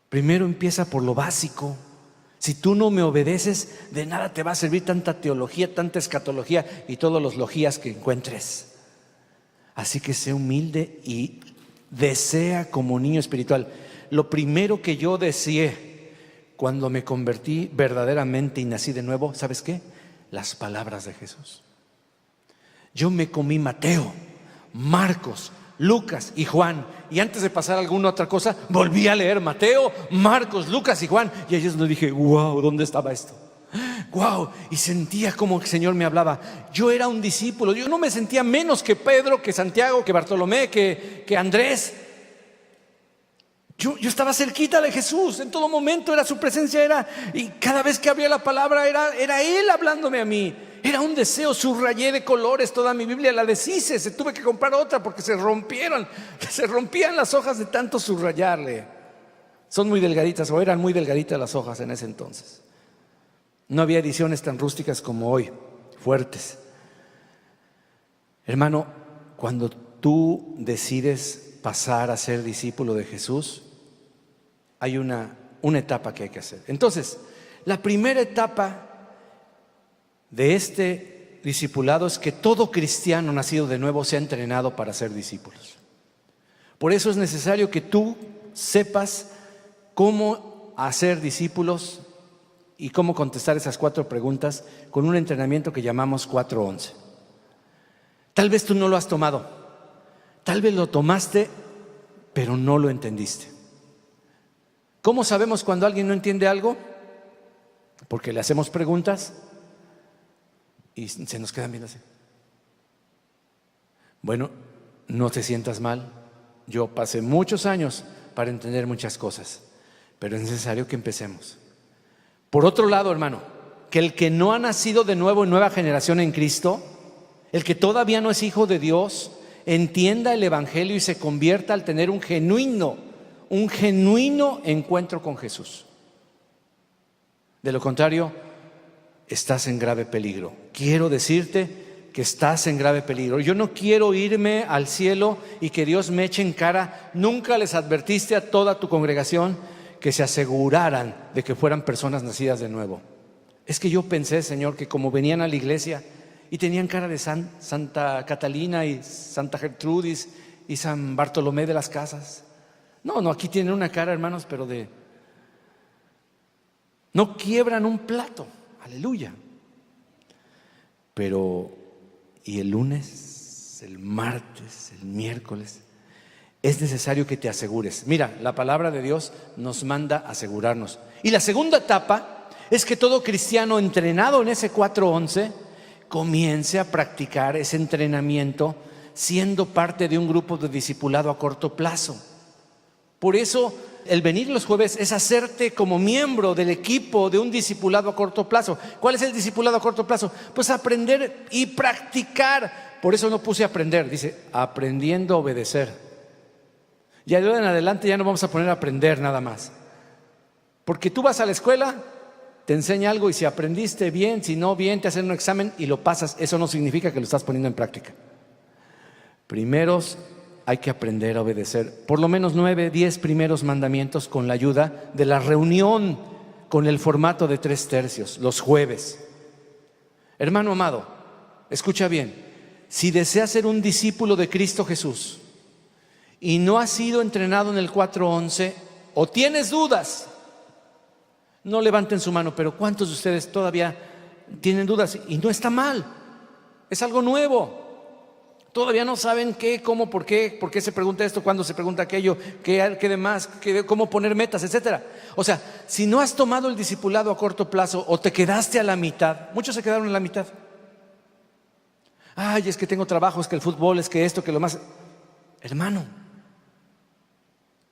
Primero empieza por lo básico. Si tú no me obedeces, de nada te va a servir tanta teología, tanta escatología y todos los logías que encuentres. Así que sé humilde y desea como niño espiritual. Lo primero que yo deseé cuando me convertí verdaderamente y nací de nuevo, ¿sabes qué? Las palabras de Jesús. Yo me comí Mateo, Marcos, Lucas y Juan, y antes de pasar a alguna otra cosa, volví a leer Mateo, Marcos, Lucas y Juan, y ahí es donde dije, wow, ¿dónde estaba esto? Wow, y sentía como el Señor me hablaba. Yo era un discípulo, yo no me sentía menos que Pedro, que Santiago, que Bartolomé, que Andrés. Yo estaba cerquita de Jesús, en todo momento era su presencia, y cada vez que abría la palabra era Él hablándome a mí. Era un deseo, subrayé de colores toda mi Biblia, la deshice, se tuve que comprar otra porque se rompían las hojas de tanto subrayarle. Son muy delgaditas, o eran muy delgaditas las hojas en ese entonces. No había ediciones tan rústicas como hoy, fuertes. Hermano, cuando tú decides pasar a ser discípulo de Jesús, hay una etapa que hay que hacer. Entonces, la primera etapa de este discipulado es que todo cristiano nacido de nuevo sea entrenado para ser discípulos. Por eso es necesario que tú sepas cómo hacer discípulos y cómo contestar esas 4 preguntas con un entrenamiento que llamamos 411. Tal vez tú no lo has tomado, tal vez lo tomaste, pero no lo entendiste. ¿Cómo sabemos cuando alguien no entiende algo? Porque le hacemos preguntas y se nos quedan viendo así. Bueno, no te sientas mal. Yo pasé muchos años para entender muchas cosas, pero es necesario que empecemos. Por otro lado, hermano, que el que no ha nacido de nuevo en nueva generación en Cristo, el que todavía no es hijo de Dios, entienda el Evangelio y se convierta al tener un genuino encuentro con Jesús. De lo contrario, estás en grave peligro. Quiero decirte que estás en grave peligro. Yo no quiero irme al cielo y que Dios me eche en cara. Nunca les advertiste a toda tu congregación que se aseguraran de que fueran personas nacidas de nuevo. Es que yo pensé, Señor, que como venían a la iglesia y tenían cara de Santa Catalina y Santa Gertrudis y San Bartolomé de las Casas. No, aquí tienen una cara, hermanos, pero no quiebran un plato. Aleluya. Pero, ¿y el lunes, el martes, el miércoles? Es necesario que te asegures. Mira, la palabra de Dios nos manda asegurarnos. Y la segunda etapa es que todo cristiano entrenado en ese 4:11 comience a practicar ese entrenamiento siendo parte de un grupo de discipulado a corto plazo. Por eso el venir los jueves es hacerte como miembro del equipo de un discipulado a corto plazo. ¿Cuál es el discipulado a corto plazo? Pues aprender y practicar. Por eso no puse aprender, dice aprendiendo a obedecer. Ya de ahora en adelante ya no vamos a poner a aprender nada más. Porque tú vas a la escuela, te enseña algo y si aprendiste bien, si no bien, te hacen un examen y lo pasas. Eso no significa que lo estás poniendo en práctica. Primero hay que aprender a obedecer por lo menos 9, 10 primeros mandamientos con la ayuda de la reunión con el formato de 3/3, los jueves. Hermano amado, escucha bien, si deseas ser un discípulo de Cristo Jesús y no has sido entrenado en el 4:11 o tienes dudas, no levanten su mano, pero ¿cuántos de ustedes todavía tienen dudas? Y no está mal, es algo nuevo. Todavía no saben qué, cómo, por qué se pregunta esto, cuándo se pregunta aquello, qué demás, cómo poner metas, etcétera. O sea, si no has tomado el discipulado a corto plazo o te quedaste a la mitad, muchos se quedaron en la mitad. Ay, es que tengo trabajo, es que el fútbol, es que esto, que lo más. Hermano,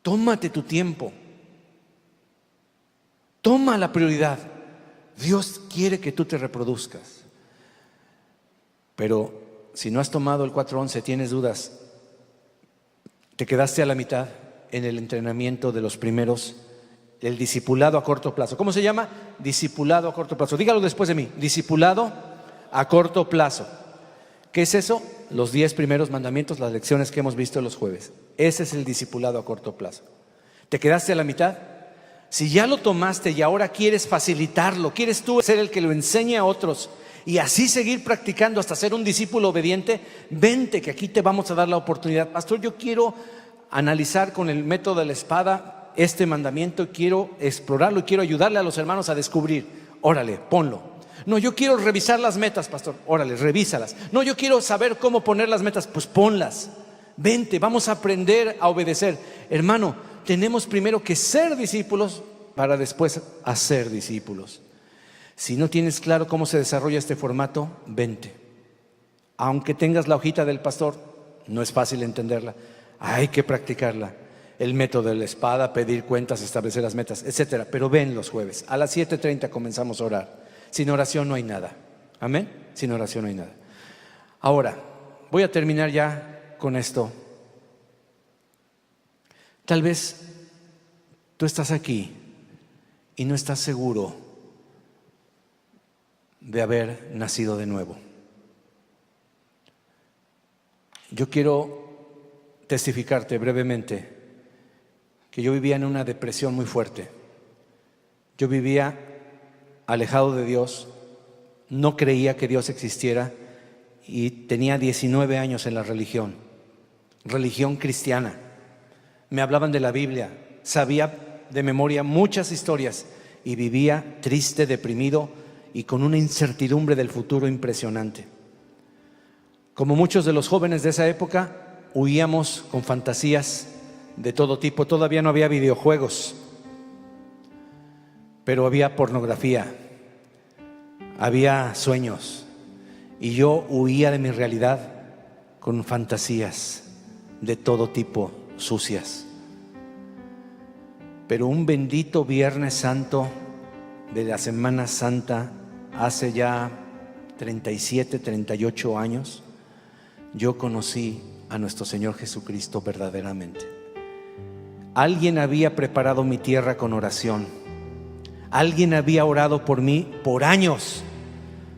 tómate tu tiempo. Toma la prioridad. Dios quiere que tú te reproduzcas. Pero si no has tomado el 4:11, tienes dudas, te quedaste a la mitad en el entrenamiento de los primeros, el discipulado a corto plazo. ¿Cómo se llama? Discipulado a corto plazo. Dígalo después de mí. Discipulado a corto plazo. ¿Qué es eso? Los 10 primeros mandamientos, las lecciones que hemos visto los jueves. Ese es el discipulado a corto plazo. ¿Te quedaste a la mitad? Si ya lo tomaste y ahora quieres facilitarlo, quieres tú ser el que lo enseñe a otros y así seguir practicando hasta ser un discípulo obediente, vente que aquí te vamos a dar la oportunidad. Pastor, yo quiero analizar con el método de la espada este mandamiento, quiero explorarlo y quiero ayudarle a los hermanos a descubrir. Órale, ponlo. No, yo quiero revisar las metas, pastor. Órale, revísalas. No, yo quiero saber cómo poner las metas. Pues ponlas. Vente, vamos a aprender a obedecer. Hermano, tenemos primero que ser discípulos para después hacer discípulos. Si no tienes claro cómo se desarrolla este formato, vente. Aunque tengas la hojita del pastor, no es fácil entenderla. Hay que practicarla. El método de la espada, pedir cuentas, establecer las metas, etcétera. Pero ven los jueves. A las 7:30 comenzamos a orar. Sin oración no hay nada. Amén. Sin oración no hay nada. Ahora, voy a terminar ya con esto. Tal vez tú estás aquí y no estás seguro de haber nacido de nuevo. Yo quiero testificarte brevemente que yo vivía en una depresión muy fuerte. Yo vivía alejado de Dios, no creía que Dios existiera y tenía 19 años en la religión cristiana. Me hablaban de la Biblia, sabía de memoria muchas historias y vivía triste, deprimido y con una incertidumbre del futuro impresionante. Como muchos de los jóvenes de esa época, huíamos con fantasías de todo tipo. Todavía no había videojuegos, pero había pornografía, había sueños, y yo huía de mi realidad con fantasías de todo tipo, sucias. Pero un bendito Viernes Santo de la Semana Santa, hace ya 37, 38 años, yo conocí a nuestro Señor Jesucristo verdaderamente. Alguien había preparado mi tierra con oración. Alguien había orado por mí por años,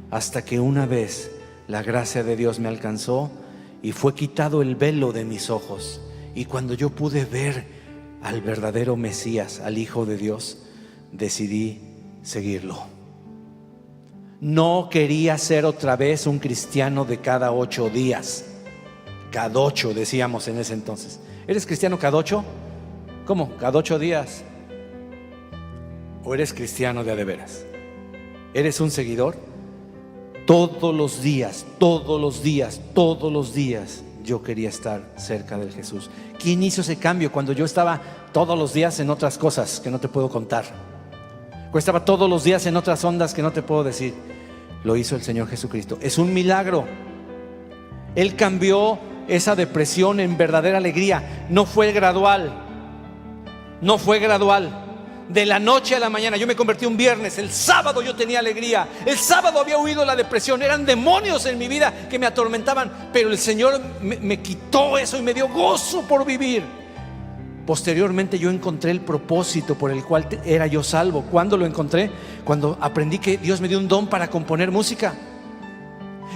hasta que una vez la gracia de Dios me alcanzó y fue quitado el velo de mis ojos. Y cuando yo pude ver al verdadero Mesías, al Hijo de Dios, decidí seguirlo. No quería ser otra vez un cristiano de cada 8 días. Cada 8 decíamos en ese entonces. ¿Eres cristiano cada 8? ¿Cómo? ¿Cada 8 días? ¿O eres cristiano de a de veras? ¿Eres un seguidor? Todos los días, todos los días, todos los días yo quería estar cerca de Jesús. ¿Quién hizo ese cambio cuando yo estaba todos los días en otras cosas que no te puedo contar? O estaba todos los días en otras ondas que no te puedo decir. Lo hizo el Señor Jesucristo. Es un milagro. Él cambió esa depresión en verdadera alegría. No fue gradual. No fue gradual. De la noche a la mañana. Yo me convertí un viernes. El sábado yo tenía alegría. El sábado había huido la depresión. Eran demonios en mi vida que me atormentaban. Pero el Señor me quitó eso y me dio gozo por vivir. Posteriormente yo encontré el propósito por el cual era yo salvo. ¿Cuándo lo encontré? Cuando aprendí que Dios me dio un don para componer música.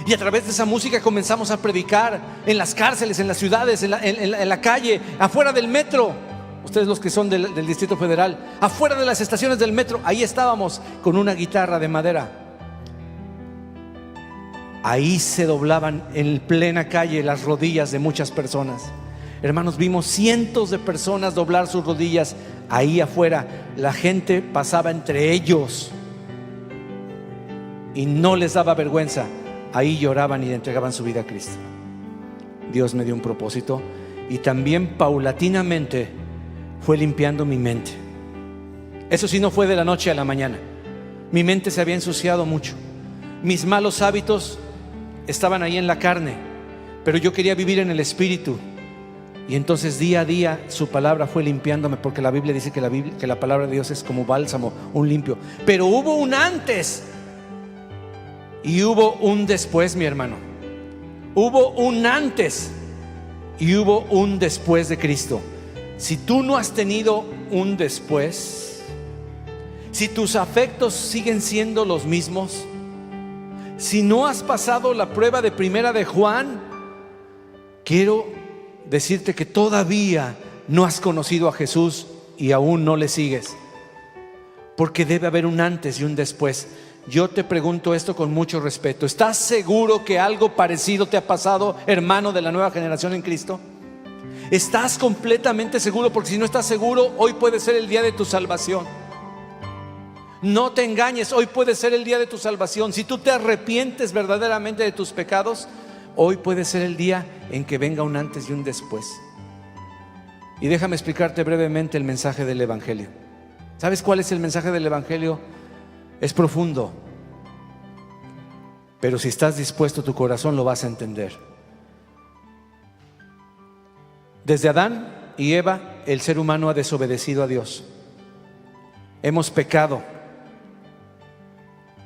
Y a través de esa música comenzamos a predicar en las cárceles, en las ciudades, en la calle, afuera del metro. ustedes los que son del Distrito Federal, afuera de las estaciones del metro, ahí estábamos con una guitarra de madera. Ahí se doblaban en plena calle las rodillas de muchas personas. Hermanos, vimos cientos de personas doblar sus rodillas ahí afuera. La gente pasaba entre ellos y no les daba vergüenza. Ahí lloraban y le entregaban su vida a Cristo. Dios me dio un propósito y también paulatinamente fue limpiando mi mente. Eso sí, no fue de la noche a la mañana. Mi mente se había ensuciado mucho. Mis malos hábitos estaban ahí en la carne, pero yo quería vivir en el Espíritu. Y entonces día a día su palabra fue limpiándome, porque la Biblia dice que la palabra de Dios es como bálsamo, un limpio. Pero hubo un antes y hubo un después, mi hermano. Hubo un antes y hubo un después de Cristo. Si tú no has tenido un después, si tus afectos siguen siendo los mismos, si no has pasado la prueba de primera de Juan, quiero decirte que todavía no has conocido a Jesús y aún no le sigues, porque debe haber un antes y un después. Yo te pregunto esto con mucho respeto: ¿estás seguro que algo parecido te ha pasado, hermano de la nueva generación en Cristo? ¿Estás completamente seguro? Porque si no estás seguro, hoy puede ser el día de tu salvación. No te engañes, hoy puede ser el día de tu salvación. Si tú te arrepientes verdaderamente de tus pecados, hoy puede ser el día en que venga un antes y un después. Y déjame explicarte brevemente el mensaje del Evangelio. ¿Sabes cuál es el mensaje del Evangelio? Es profundo, pero si estás dispuesto, tu corazón lo vas a entender. Desde Adán y Eva, el ser humano ha desobedecido a Dios. Hemos pecado.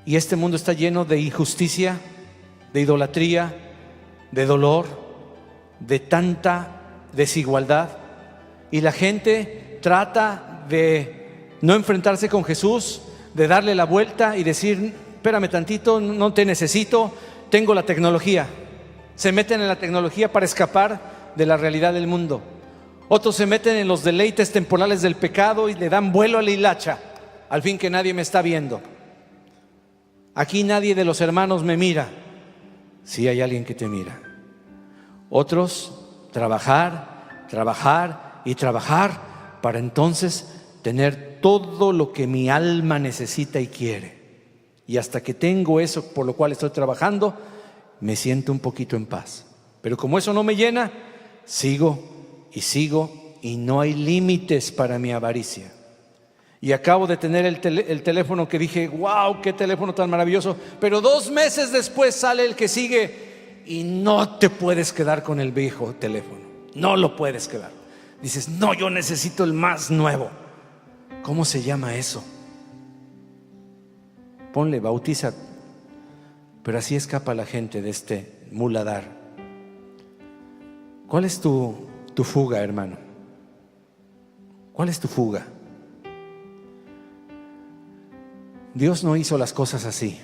Y este mundo está lleno de injusticia, de idolatría, de dolor, de tanta desigualdad. Y la gente trata de no enfrentarse con Jesús, de darle la vuelta y decir: espérame tantito, no te necesito, tengo la tecnología. Se meten en la tecnología para escapar de la realidad del mundo. Otros se meten en los deleites temporales del pecado y le dan vuelo a la hilacha, al fin que nadie me está viendo. Aquí nadie de los hermanos me mira. Sí hay alguien que te mira. Otros trabajar, trabajar y trabajar para entonces tener todo lo que mi alma necesita y quiere. Y hasta que tengo eso por lo cual estoy trabajando, me siento un poquito en paz. Pero como eso no me llena, sigo y no hay límites para mi avaricia. Y acabo de tener el teléfono que dije: wow, qué teléfono tan maravilloso. Pero 2 meses después sale el que sigue y no te puedes quedar con el viejo teléfono. No lo puedes quedar. Dices: no, yo necesito el más nuevo. ¿Cómo se llama eso? Ponle, bautiza. Pero así escapa la gente de este muladar. ¿Cuál es tu fuga, hermano? ¿Cuál es tu fuga? Dios no hizo las cosas así.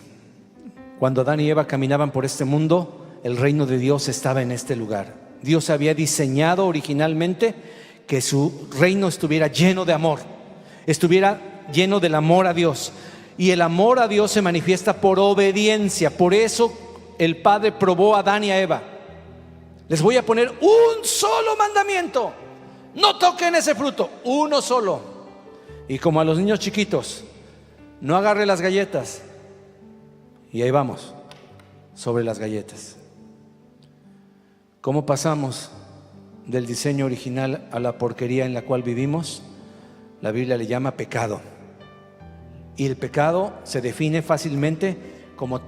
Cuando Adán y Eva caminaban por este mundo, el reino de Dios estaba en este lugar. Dios había diseñado originalmente que su reino estuviera lleno de amor, estuviera lleno del amor a Dios. Y el amor a Dios se manifiesta por obediencia. Por eso el Padre probó a Adán y a Eva. Les voy a poner un solo mandamiento: no toquen ese fruto, uno solo. Y como a los niños chiquitos, no agarre las galletas. Y ahí vamos, sobre las galletas. ¿Cómo pasamos del diseño original a la porquería en la cual vivimos? La Biblia le llama pecado. Y el pecado se define fácilmente como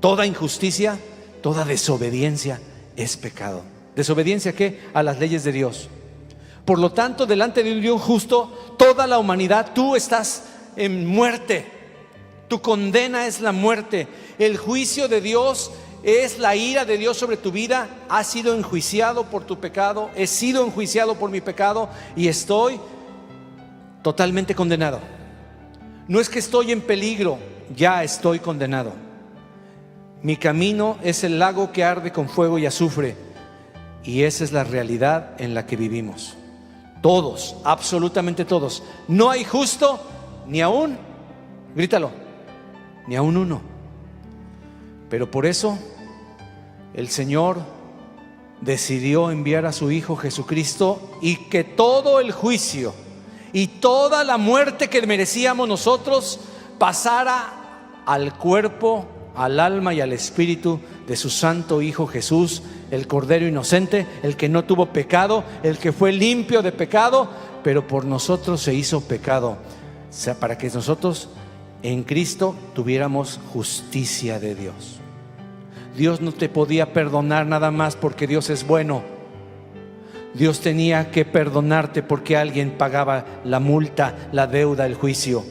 toda injusticia, toda desobediencia es pecado. ¿Desobediencia qué? A las leyes de Dios. Por lo tanto, delante de un Dios justo, toda la humanidad, tú estás en muerte. Tu condena es la muerte. El juicio de Dios es la ira de Dios sobre tu vida. Has sido enjuiciado por tu pecado. He sido enjuiciado por mi pecado y estoy totalmente condenado. No es que estoy en peligro, ya estoy condenado. Mi camino es el lago que arde con fuego y azufre, y esa es la realidad en la que vivimos. Todos, absolutamente todos. No hay justo ni aún, grítalo, ni aún uno. Pero por eso el Señor decidió enviar a su Hijo Jesucristo, y que todo el juicio y toda la muerte que merecíamos nosotros pasara al cuerpo, al alma y al espíritu de su santo Hijo Jesús, el Cordero inocente, el que no tuvo pecado, el que fue limpio de pecado, pero por nosotros se hizo pecado, o sea, para que nosotros en Cristo tuviéramos justicia de Dios. Dios no te podía perdonar nada más porque Dios es bueno. Dios tenía que perdonarte porque alguien pagaba la multa, la deuda, el juicio.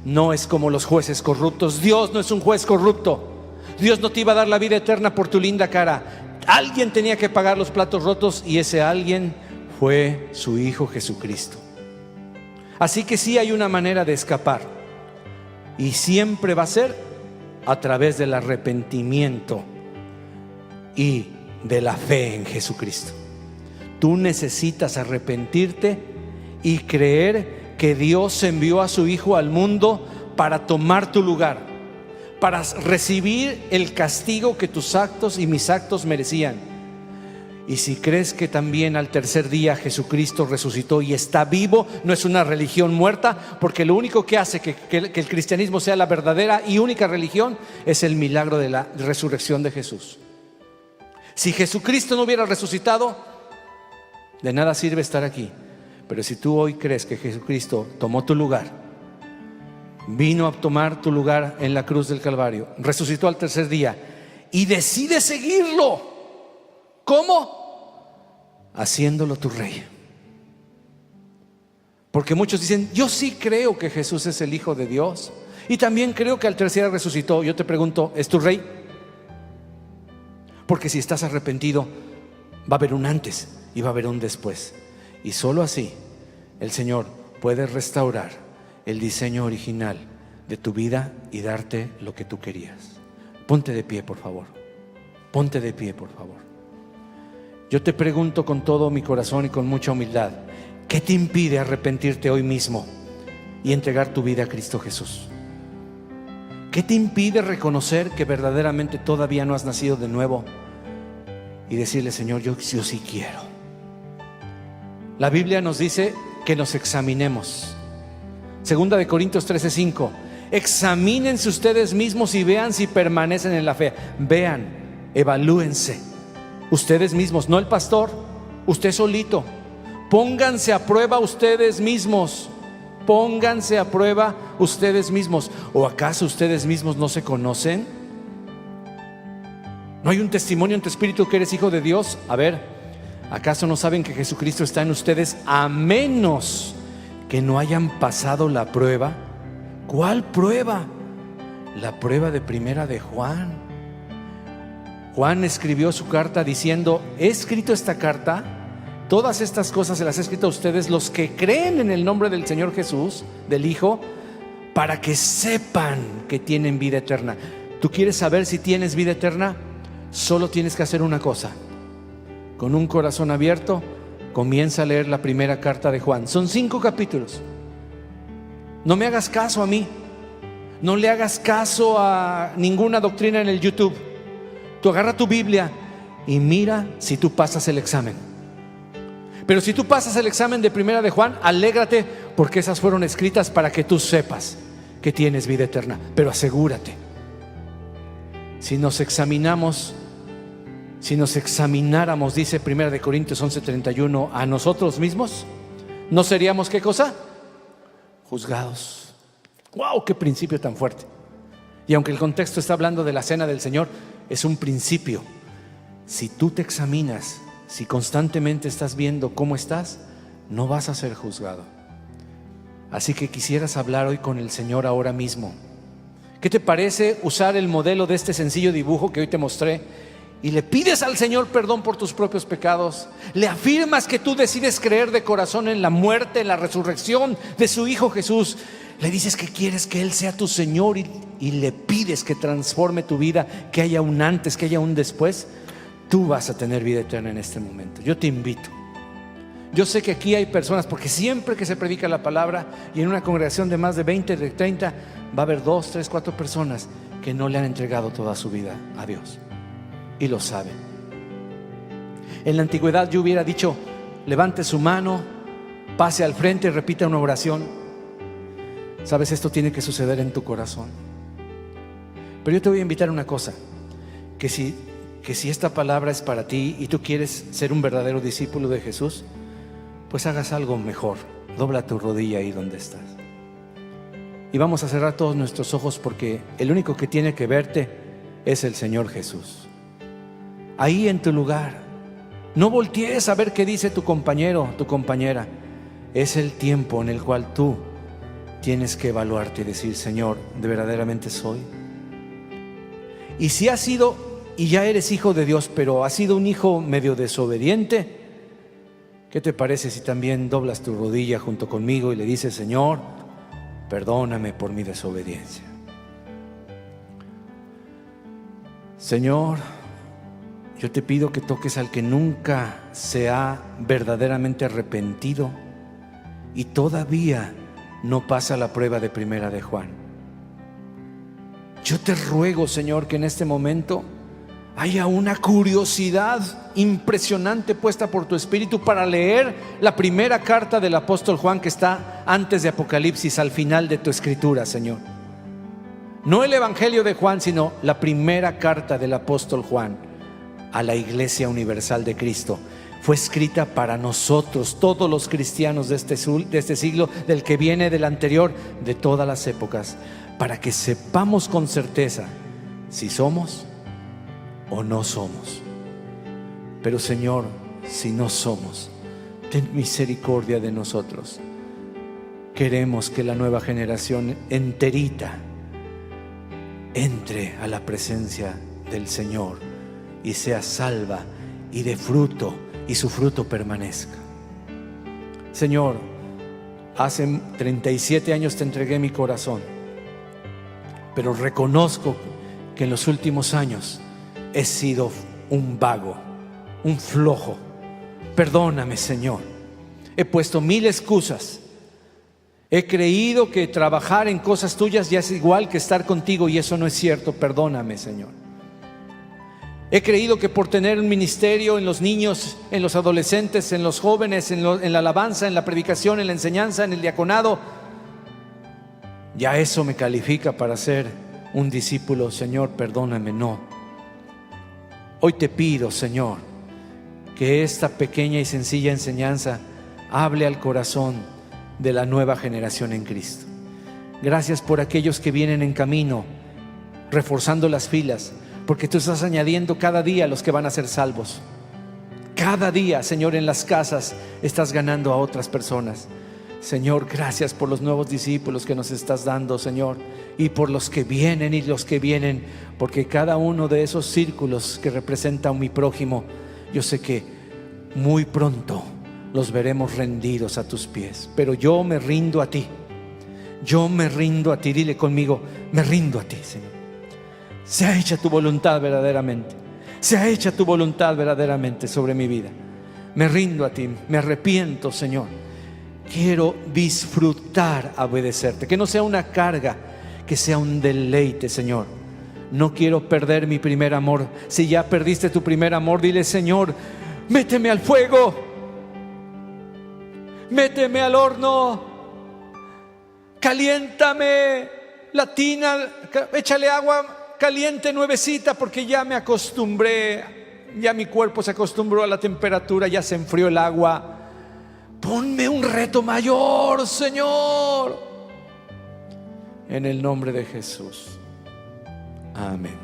No es como los jueces corruptos. Dios no es un juez corrupto. Dios no te iba a dar la vida eterna por tu linda cara. Alguien tenía que pagar los platos rotos, y ese alguien fue su Hijo Jesucristo. Así que sí hay una manera de escapar, y siempre va a ser a través del arrepentimiento y de la fe en Jesucristo. Tú necesitas arrepentirte y creer que Dios envió a su Hijo al mundo para tomar tu lugar, para recibir el castigo que tus actos y mis actos merecían. Y si crees que también al tercer día Jesucristo resucitó y está vivo, no es una religión muerta, porque lo único que hace que el cristianismo sea la verdadera y única religión es el milagro de la resurrección de Jesús. Si Jesucristo no hubiera resucitado, de nada sirve estar aquí. Pero si tú hoy crees que Jesucristo tomó tu lugar, vino a tomar tu lugar en la cruz del Calvario, resucitó al tercer día y decides seguirlo, ¿cómo? Haciéndolo tu rey. Porque muchos dicen: yo sí creo que Jesús es el Hijo de Dios, y también creo que al tercer día resucitó. Yo te pregunto, ¿es tu rey? Porque si estás arrepentido, va a haber un antes y va a haber un después. Y solo así el Señor puede restaurar el diseño original de tu vida y darte lo que tú querías. Ponte de pie, por favor. Ponte de pie, por favor. Yo te pregunto con todo mi corazón y con mucha humildad: ¿qué te impide arrepentirte hoy mismo y entregar tu vida a Cristo Jesús? ¿Qué te impide reconocer que verdaderamente todavía no has nacido de nuevo y decirle: Señor, yo sí quiero? La Biblia nos dice que nos examinemos. Segunda de Corintios 13:5. Examínense ustedes mismos y vean si permanecen en la fe. Vean, evalúense ustedes mismos, no el pastor, usted solito. Pónganse a prueba ustedes mismos. Pónganse a prueba ustedes mismos. ¿O acaso ustedes mismos no se conocen? ¿No hay un testimonio en tu espíritu que eres hijo de Dios? A ver, ¿acaso no saben que Jesucristo está en ustedes, a menos que no hayan pasado la prueba? ¿Cuál prueba? La prueba de primera de Juan. Juan escribió su carta diciendo: he escrito esta carta, todas estas cosas se las he escrito a ustedes, los que creen en el nombre del Señor Jesús, del Hijo, para que sepan que tienen vida eterna. ¿Tú quieres saber si tienes vida eterna? Solo tienes que hacer una cosa: con un corazón abierto, comienza a leer la primera carta de Juan. Son 5 capítulos. No me hagas caso a mí, no le hagas caso a ninguna doctrina en el YouTube. Tú agarra tu Biblia y mira si tú pasas el examen. Pero si tú pasas el examen de primera de Juan, alégrate, porque esas fueron escritas para que tú sepas que tienes vida eterna. Pero asegúrate, si nos examináramos, dice primera de Corintios 11:31, a nosotros mismos, ¿no seríamos qué cosa? Juzgados. ¡Wow! ¡Qué principio tan fuerte! Y aunque el contexto está hablando de la cena del Señor, es un principio. Si tú te examinas, si constantemente estás viendo cómo estás, no vas a ser juzgado. Así que quisieras hablar hoy con el Señor ahora mismo. ¿Qué te parece usar el modelo de este sencillo dibujo que hoy te mostré? Y le pides al Señor perdón por tus propios pecados. Le afirmas que tú decides creer de corazón en la muerte, en la resurrección de su Hijo Jesús. Le dices que quieres que Él sea tu Señor y le pides que transforme tu vida, que haya un antes, que haya un después. Tú vas a tener vida eterna en este momento. Yo te invito Yo sé que aquí hay personas, porque siempre que se predica la palabra y en una congregación de más de 20, de 30, va a haber 2, 3, 4 personas que no le han entregado toda su vida a Dios, y lo saben. En la antigüedad yo hubiera dicho: levante su mano, pase al frente y repita una oración. Sabes, esto tiene que suceder en tu corazón. Pero yo te voy a invitar a una cosa, que si esta palabra es para ti y tú quieres ser un verdadero discípulo de Jesús, pues hagas algo mejor. Dobla tu rodilla ahí donde estás. Y vamos a cerrar todos nuestros ojos, porque el único que tiene que verte es el Señor Jesús. Ahí en tu lugar, no voltees a ver qué dice tu compañero, tu compañera. Es el tiempo en el cual tú tienes que evaluarte y decir: Señor, ¿de verdaderamente soy? Y si has sido y ya eres hijo de Dios, pero has sido un hijo medio desobediente, ¿qué te parece si también doblas tu rodilla junto conmigo y le dices: Señor, perdóname por mi desobediencia? Señor, yo te pido que toques al que nunca se ha verdaderamente arrepentido y todavía no pasa la prueba de primera de Juan. Yo te ruego, Señor, que en este momento haya una curiosidad impresionante puesta por tu Espíritu para leer la primera carta del apóstol Juan, que está antes de Apocalipsis, al final de tu escritura, Señor. No el Evangelio de Juan, sino la primera carta del apóstol Juan a la Iglesia Universal de Cristo. Fue escrita para nosotros, todos los cristianos de este siglo, del que viene, del anterior, de todas las épocas, para que sepamos con certeza si somos o no somos. Pero Señor, si no somos, ten misericordia de nosotros. Queremos que la nueva generación enterita entre a la presencia del Señor y sea salva y dé fruto, y su fruto permanezca. Señor, hace 37 años te entregué mi corazón, pero reconozco que en los últimos años he sido un vago, un flojo. Perdóname, Señor. He puesto 1000 excusas. He creído que trabajar en cosas tuyas ya es igual que estar contigo, y eso no es cierto. Perdóname, Señor. He creído que por tener un ministerio en los niños, en los adolescentes, en los jóvenes, en la alabanza, en la predicación, en la enseñanza, en el diaconado, ya eso me califica para ser un discípulo. Señor, perdóname. No. Hoy te pido, Señor, que esta pequeña y sencilla enseñanza hable al corazón de la nueva generación en Cristo. Gracias por aquellos que vienen en camino, reforzando las filas, porque tú estás añadiendo cada día a los que van a ser salvos. Cada día, Señor, en las casas estás ganando a otras personas. Señor, gracias por los nuevos discípulos que nos estás dando, Señor, y por los que vienen y los que vienen, porque cada uno de esos círculos que representa a mi prójimo, yo sé que muy pronto los veremos rendidos a tus pies. Pero yo me rindo a ti. Yo me rindo a ti. Dile conmigo: me rindo a ti, Señor. Sea hecha tu voluntad verdaderamente. Sea hecha tu voluntad verdaderamente sobre mi vida. Me rindo a ti. Me arrepiento, Señor. Quiero disfrutar a obedecerte. Que no sea una carga, que sea un deleite, Señor. No quiero perder mi primer amor. Si ya perdiste tu primer amor, dile: Señor, méteme al fuego, méteme al horno, caliéntame la tina, échale agua caliente nuevecita, porque ya me acostumbré, ya mi cuerpo se acostumbró a la temperatura, ya se enfrió el agua. Ponme un reto mayor, Señor, en el nombre de Jesús. Amén.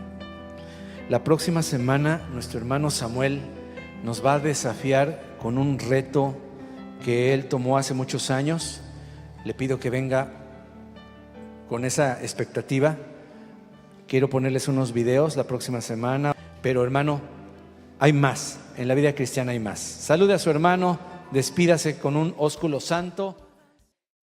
La próxima semana nuestro hermano Samuel nos va a desafiar con un reto que él tomó hace muchos años. Le pido que venga con esa expectativa. Quiero ponerles unos videos la próxima semana. Pero hermano, hay más. En la vida cristiana hay más. Salude a su hermano, despídase con un ósculo santo.